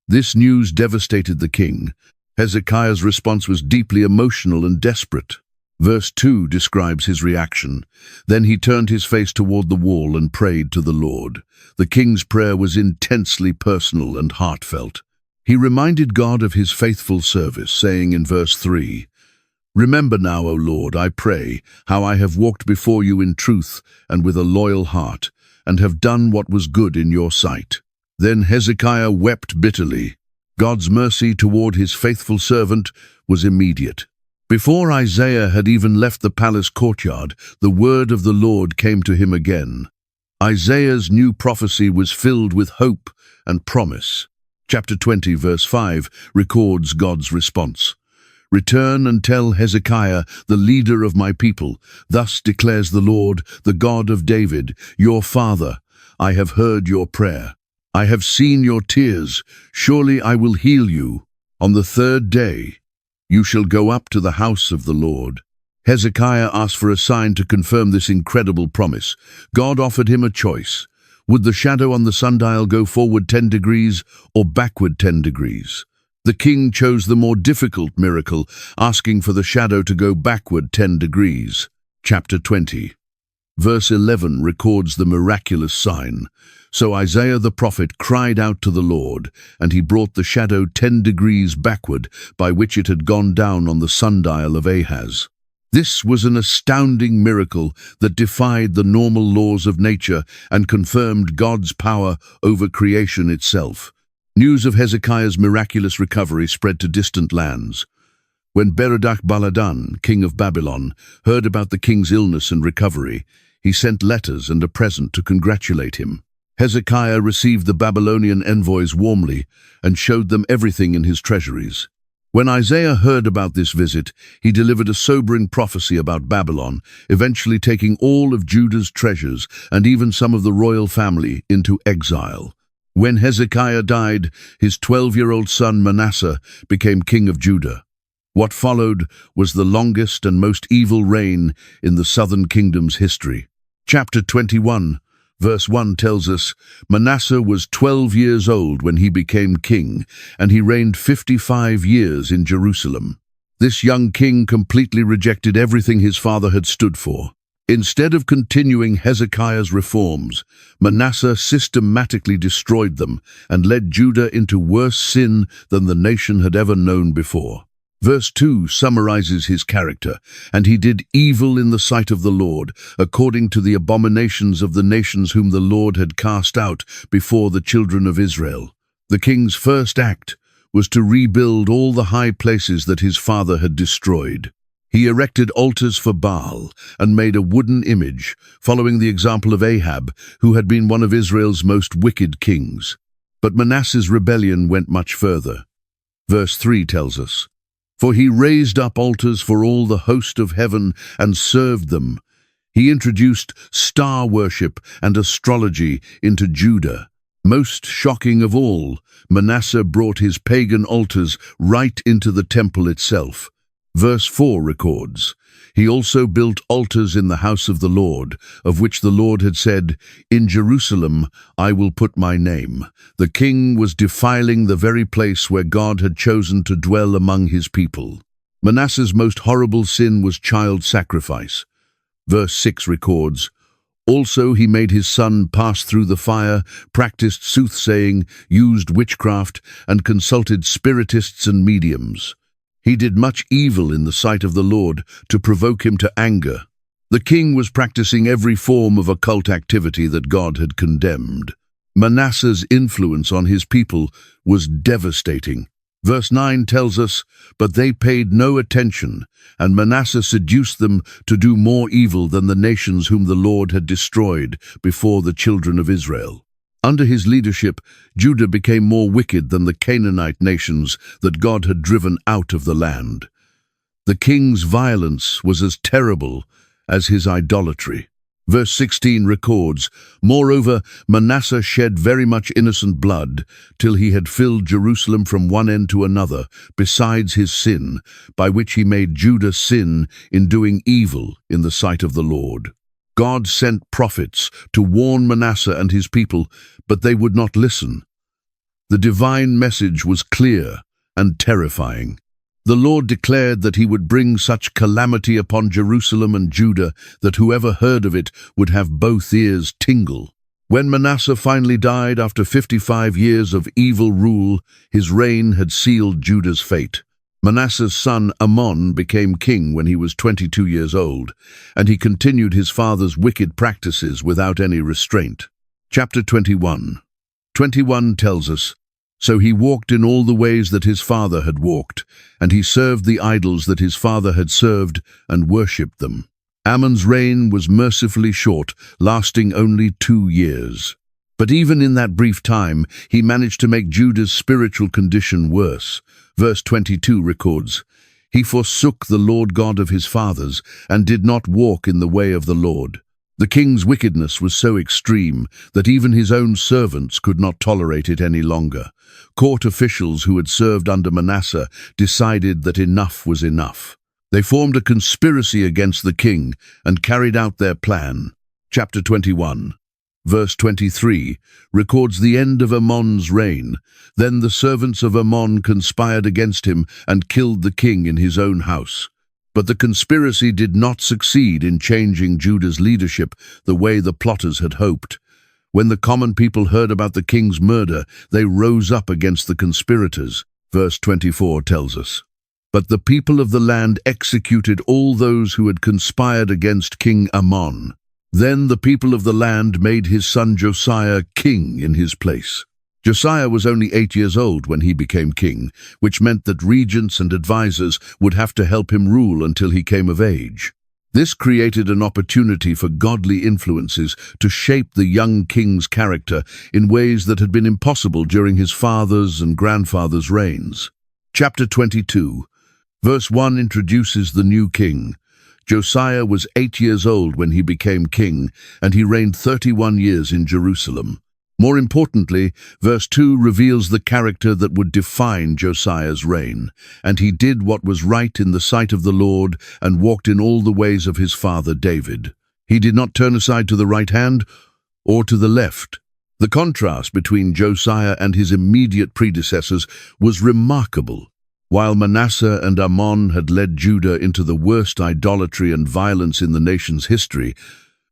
This news devastated the king. Hezekiah's response was deeply emotional and desperate. Verse 2 describes his reaction. Then he turned his face toward the wall and prayed to the Lord. The king's prayer was intensely personal and heartfelt. He reminded God of his faithful service, saying in verse 3, Remember now, O Lord, I pray, how I have walked before you in truth and with a loyal heart, and have done what was good in your sight. Then Hezekiah wept bitterly. God's mercy toward his faithful servant was immediate. Before Isaiah had even left the palace courtyard, the word of the Lord came to him again. Isaiah's new prophecy was filled with hope and promise. Chapter 20, verse 5, records God's response. Return and tell Hezekiah, the leader of my people, thus declares the Lord, the God of David, your father, I have heard your prayer. I have seen your tears. Surely I will heal you. On the third day, you shall go up to the house of the Lord. Hezekiah asked for a sign to confirm this incredible promise. God offered him a choice. Would the shadow on the sundial go forward 10 degrees or backward 10 degrees? The king chose the more difficult miracle, asking for the shadow to go backward 10 degrees. Chapter 20. Verse 11 records the miraculous sign. So Isaiah the prophet cried out to the Lord, and he brought the shadow 10 degrees backward, by which it had gone down on the sundial of Ahaz. This was an astounding miracle that defied the normal laws of nature and confirmed God's power over creation itself. News of Hezekiah's miraculous recovery spread to distant lands. When Berodach-Baladan, king of Babylon, heard about the king's illness and recovery, he sent letters and a present to congratulate him. Hezekiah received the Babylonian envoys warmly and showed them everything in his treasuries. When Isaiah heard about this visit, he delivered a sobering prophecy about Babylon, eventually taking all of Judah's treasures and even some of the royal family into exile. When Hezekiah died, his 12-year-old son Manasseh became king of Judah. What followed was the longest and most evil reign in the southern kingdom's history. Chapter 21, verse 1 tells us, Manasseh was 12 years old when he became king, and he reigned 55 years in Jerusalem. This young king completely rejected everything his father had stood for. Instead of continuing Hezekiah's reforms, Manasseh systematically destroyed them and led Judah into worse sin than the nation had ever known before. Verse 2 summarizes his character, and he did evil in the sight of the Lord, according to the abominations of the nations whom the Lord had cast out before the children of Israel. The king's first act was to rebuild all the high places that his father had destroyed. He erected altars for Baal and made a wooden image, following the example of Ahab, who had been one of Israel's most wicked kings. But Manasseh's rebellion went much further. Verse 3 tells us, For he raised up altars for all the host of heaven and served them. He introduced star worship and astrology into Judah. Most shocking of all, Manasseh brought his pagan altars right into the temple itself. Verse 4 records, He also built altars in the house of the Lord, of which the Lord had said, In Jerusalem I will put my name. The king was defiling the very place where God had chosen to dwell among his people. Manasseh's most horrible sin was child sacrifice. Verse 6 records, "Also he made his son pass through the fire, practiced soothsaying, used witchcraft, and consulted spiritists and mediums. He did much evil in the sight of the Lord to provoke him to anger." The king was practicing every form of occult activity that God had condemned. Manasseh's influence on his people was devastating. Verse 9 tells us, "But they paid no attention, and Manasseh seduced them to do more evil than the nations whom the Lord had destroyed before the children of Israel." Under his leadership, Judah became more wicked than the Canaanite nations that God had driven out of the land. The king's violence was as terrible as his idolatry. Verse 16 records, "Moreover, Manasseh shed very much innocent blood, till he had filled Jerusalem from one end to another, besides his sin, by which he made Judah sin in doing evil in the sight of the Lord." God sent prophets to warn Manasseh and his people, but they would not listen. The divine message was clear and terrifying. The Lord declared that he would bring such calamity upon Jerusalem and Judah that whoever heard of it would have both ears tingle. When Manasseh finally died after 55 years of evil rule, his reign had sealed Judah's fate. Manasseh's son Amon became king when he was 22 years old, and he continued his father's wicked practices without any restraint. Chapter 21. 21 tells us, "So he walked in all the ways that his father had walked, and he served the idols that his father had served and worshipped them." Amon's reign was mercifully short, lasting only 2 years. But even in that brief time, he managed to make Judah's spiritual condition worse. Verse 22 records, "He forsook the Lord God of his fathers, and did not walk in the way of the Lord." The king's wickedness was so extreme that even his own servants could not tolerate it any longer. Court officials who had served under Manasseh decided that enough was enough. They formed a conspiracy against the king and carried out their plan. Chapter 21. Verse 23 records the end of Amon's reign. "Then the servants of Amon conspired against him and killed the king in his own house." But the conspiracy did not succeed in changing Judah's leadership the way the plotters had hoped. When the common people heard about the king's murder, they rose up against the conspirators. Verse 24 tells us, "But the people of the land executed all those who had conspired against King Amon. Then the people of the land made his son Josiah king in his place." Josiah was only 8 years old when he became king, which meant that regents and advisors would have to help him rule until he came of age. This created an opportunity for godly influences to shape the young king's character in ways that had been impossible during his father's and grandfather's reigns. Chapter 22. Verse 1 introduces the new king. Josiah was 8 years old when he became king, and he reigned 31 years in Jerusalem. More importantly, verse 2 reveals the character that would define Josiah's reign. "And he did what was right in the sight of the Lord, and walked in all the ways of his father David." He did not turn aside to the right hand or to the left. The contrast between Josiah and his immediate predecessors was remarkable. While Manasseh and Amon had led Judah into the worst idolatry and violence in the nation's history,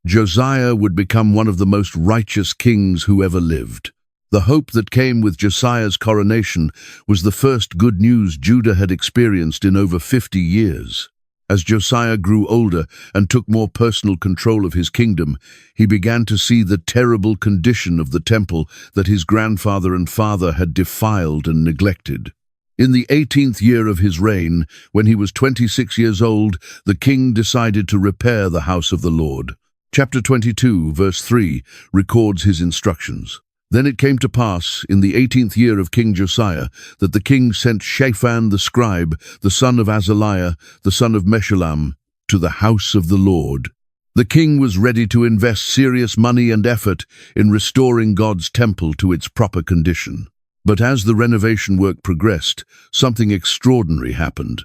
Josiah would become one of the most righteous kings who ever lived. The hope that came with Josiah's coronation was the first good news Judah had experienced in over 50 years. As Josiah grew older and took more personal control of his kingdom, he began to see the terrible condition of the temple that his grandfather and father had defiled and neglected. In the 18th year of his reign, when he was 26 years old, the king decided to repair the house of the Lord. Chapter 22, verse 3, records his instructions. "Then it came to pass, in the 18th year of King Josiah, that the king sent Shaphan the scribe, the son of Azaliah, the son of Meshullam, to the house of the Lord." The king was ready to invest serious money and effort in restoring God's temple to its proper condition. But as the renovation work progressed, something extraordinary happened.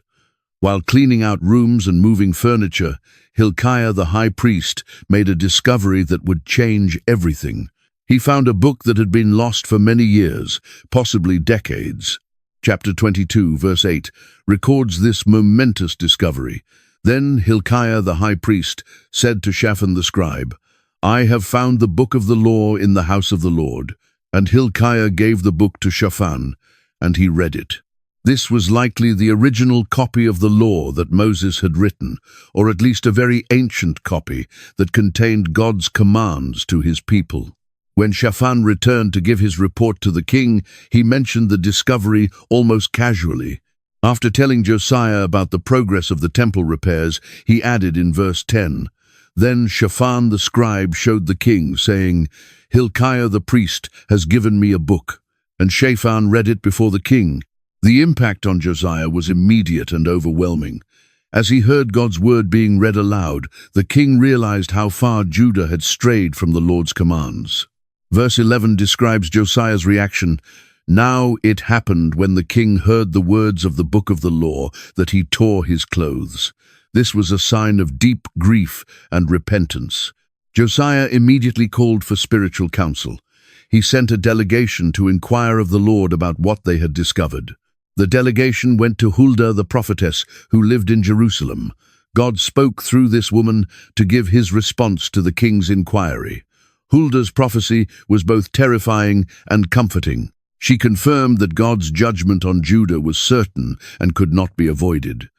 While cleaning out rooms and moving furniture, Hilkiah the high priest made a discovery that would change everything. He found a book that had been lost for many years, possibly decades. Chapter 22, verse 8, records this momentous discovery. Then Hilkiah the high priest said to Shaphan the scribe, "I have found the book of the law in the house of the Lord." And Hilkiah gave the book to Shaphan, and he read it. This was likely the original copy of the law that Moses had written, or at least a very ancient copy that contained God's commands to his people. When Shaphan returned to give his report to the king, he mentioned the discovery almost casually. After telling Josiah about the progress of the temple repairs, he added in verse 10, "Then Shaphan the scribe showed the king, saying, 'Hilkiah the priest has given me a book.' And Shaphan read it before the king. The impact on Josiah was immediate and overwhelming. As he heard God's word being read aloud, the king realized how far Judah had strayed from the Lord's commands. Verse 11 describes Josiah's reaction. "Now it happened when the king heard the words of the book of the law that he tore his clothes." This was a sign of deep grief and repentance. Josiah immediately called for spiritual counsel. He sent a delegation to inquire of the Lord about what they had discovered. The delegation went to Huldah the prophetess, who lived in Jerusalem. God spoke through this woman to give his response to the king's inquiry. Huldah's prophecy was both terrifying and comforting. She confirmed that God's judgment on Judah was certain and could not be avoided.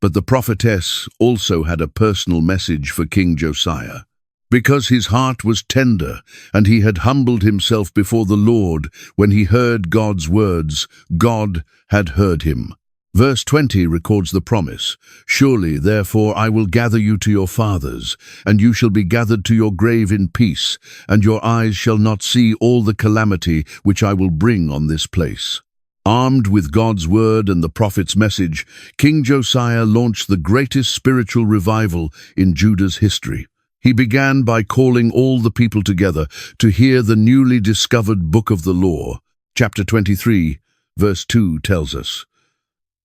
But the prophetess also had a personal message for King Josiah. Because his heart was tender and he had humbled himself before the Lord when he heard God's words, God had heard him. Verse 20 records the promise, "Surely, therefore, I will gather you to your fathers, and you shall be gathered to your grave in peace, and your eyes shall not see all the calamity which I will bring on this place." Armed with God's word and the prophet's message, King Josiah launched the greatest spiritual revival in Judah's history. He began by calling all the people together to hear the newly discovered book of the law. Chapter 23, verse 2 tells us,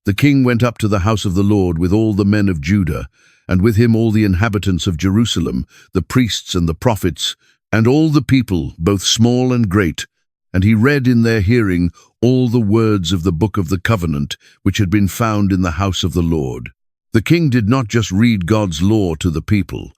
"The king went up to the house of the Lord with all the men of Judah, and with him all the inhabitants of Jerusalem, the priests and the prophets, and all the people, both small and great. And he read in their hearing all the words of the book of the covenant, which had been found in the house of the Lord." The king did not just read God's law to the people.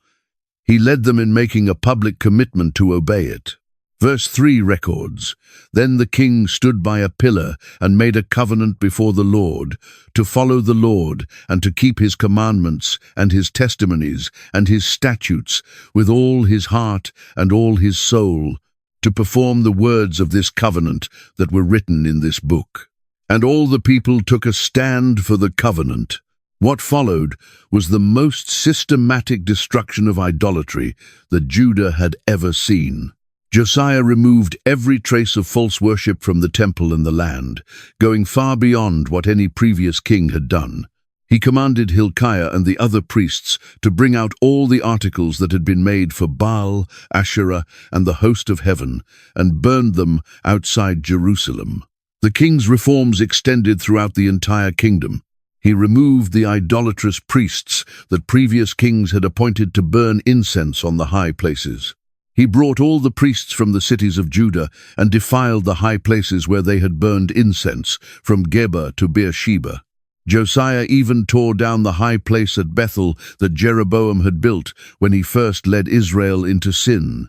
He led them in making a public commitment to obey it. Verse 3 records, "Then the king stood by a pillar and made a covenant before the Lord, to follow the Lord and to keep his commandments and his testimonies and his statutes with all his heart and all his soul, to perform the words of this covenant that were written in this book." And all the people took a stand for the covenant. What followed was the most systematic destruction of idolatry that Judah had ever seen. Josiah removed every trace of false worship from the temple and the land, going far beyond what any previous king had done. He commanded Hilkiah and the other priests to bring out all the articles that had been made for Baal, Asherah, and the host of heaven, and burned them outside Jerusalem. The king's reforms extended throughout the entire kingdom. He removed the idolatrous priests that previous kings had appointed to burn incense on the high places. He brought all the priests from the cities of Judah and defiled the high places where they had burned incense, from Geba to Beersheba. Josiah even tore down the high place at Bethel that Jeroboam had built when he first led Israel into sin.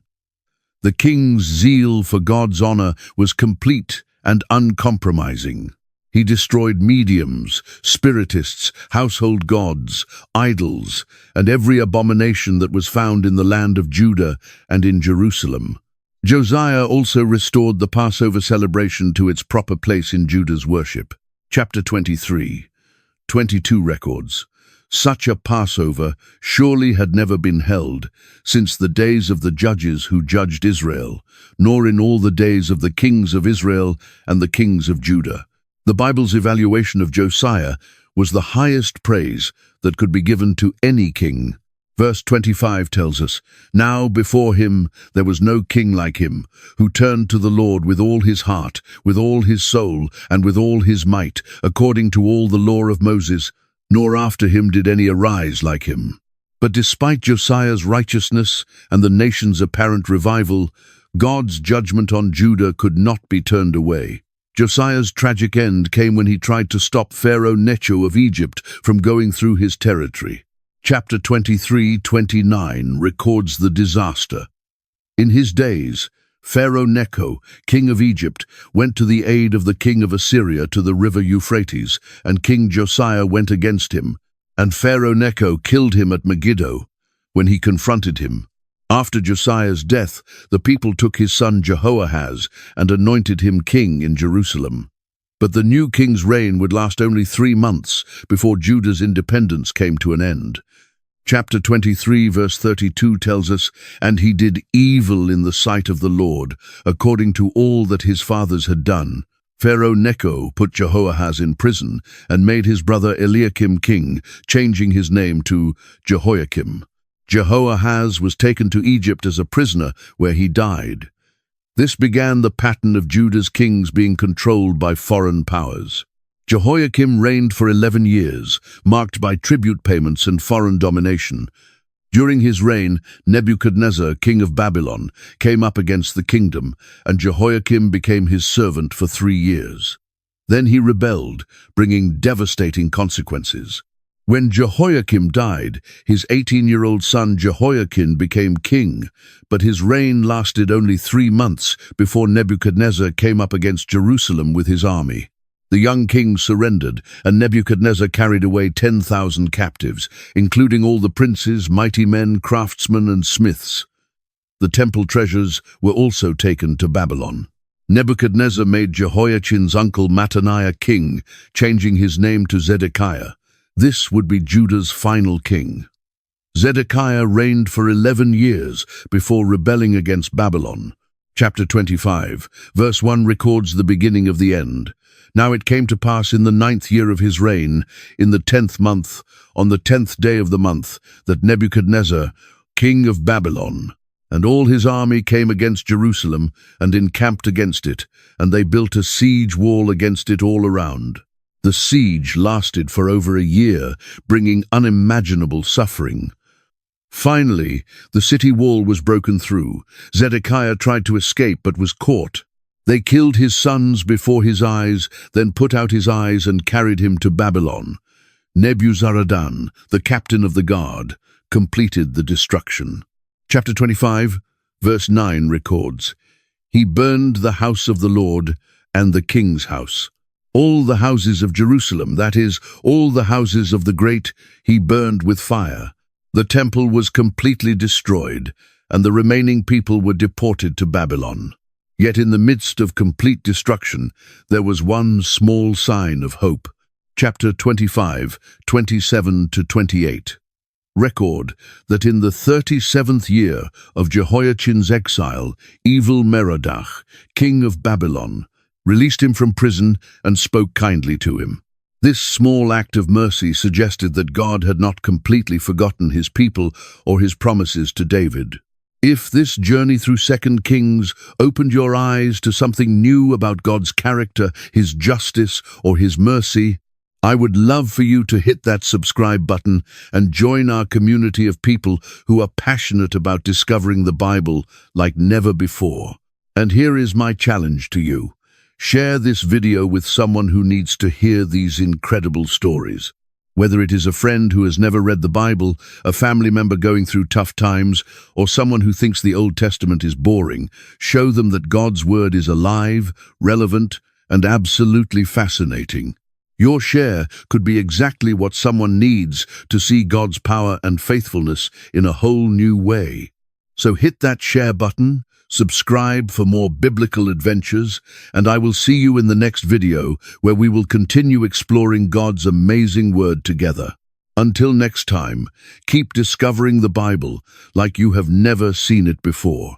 The king's zeal for God's honor was complete and uncompromising. He destroyed mediums, spiritists, household gods, idols, and every abomination that was found in the land of Judah and in Jerusalem. Josiah also restored the Passover celebration to its proper place in Judah's worship. Chapter 23, 22 records. Such a Passover surely had never been held since the days of the judges who judged Israel, nor in all the days of the kings of Israel and the kings of Judah. The Bible's evaluation of Josiah was the highest praise that could be given to any king. Verse 25 tells us, "Now before him there was no king like him, who turned to the Lord with all his heart, with all his soul, and with all his might, according to all the law of Moses, nor after him did any arise like him." But despite Josiah's righteousness and the nation's apparent revival, God's judgment on Judah could not be turned away. Josiah's tragic end came when he tried to stop Pharaoh Necho of Egypt from going through his territory. Chapter 23:29 records the disaster. In his days, Pharaoh Necho, king of Egypt, went to the aid of the king of Assyria to the river Euphrates, and King Josiah went against him, and Pharaoh Necho killed him at Megiddo when he confronted him. After Josiah's death, the people took his son Jehoahaz and anointed him king in Jerusalem. But the new king's reign would last only 3 months before Judah's independence came to an end. Chapter 23 verse 32 tells us, "And he did evil in the sight of the Lord, according to all that his fathers had done. Pharaoh Necho put Jehoahaz in prison and made his brother Eliakim king, changing his name to Jehoiakim. Jehoahaz was taken to Egypt as a prisoner, where he died. This began the pattern of Judah's kings being controlled by foreign powers. Jehoiakim reigned for 11 years, marked by tribute payments and foreign domination. During his reign, Nebuchadnezzar, king of Babylon, came up against the kingdom, and Jehoiakim became his servant for 3 years. Then he rebelled, bringing devastating consequences. When Jehoiakim died, his 18-year-old son Jehoiakim became king, but his reign lasted only 3 months before Nebuchadnezzar came up against Jerusalem with his army. The young king surrendered, and Nebuchadnezzar carried away 10,000 captives, including all the princes, mighty men, craftsmen, and smiths. The temple treasures were also taken to Babylon. Nebuchadnezzar made Jehoiachin's uncle Mattaniah king, changing his name to Zedekiah. This would be Judah's final king. Zedekiah reigned for 11 years before rebelling against Babylon. Chapter 25, verse 1 records the beginning of the end. Now it came to pass in the 9th year of his reign, in the 10th month, on the 10th day of the month, that Nebuchadnezzar, king of Babylon, and all his army came against Jerusalem and encamped against it, and they built a siege wall against it all around. The siege lasted for over a year, bringing unimaginable suffering. Finally, the city wall was broken through. Zedekiah tried to escape but was caught. They killed his sons before his eyes, then put out his eyes and carried him to Babylon. Nebuzaradan, the captain of the guard, completed the destruction. Chapter 25, verse 9 records, "He burned the house of the Lord and the king's house. All the houses of Jerusalem, that is, all the houses of the great, he burned with fire. The temple was completely destroyed, and the remaining people were deported to Babylon. Yet in the midst of complete destruction, there was one small sign of hope." Chapter 25, 27-28. Record that in the 37th year of Jehoiachin's exile, evil Merodach, king of Babylon, released him from prison and spoke kindly to him. This small act of mercy suggested that God had not completely forgotten his people or his promises to David. If this journey through 2 Kings opened your eyes to something new about God's character, his justice, or his mercy, I would love for you to hit that subscribe button and join our community of people who are passionate about discovering the Bible like never before. And here is my challenge to you. Share this video with someone who needs to hear these incredible stories. Whether it is a friend who has never read the Bible, a family member going through tough times, or someone who thinks the Old Testament is boring, show them that God's Word is alive, relevant, and absolutely fascinating. Your share could be exactly what someone needs to see God's power and faithfulness in a whole new way. So hit that share button, subscribe for more biblical adventures, and I will see you in the next video where we will continue exploring God's amazing Word together. Until next time, keep discovering the Bible like you have never seen it before.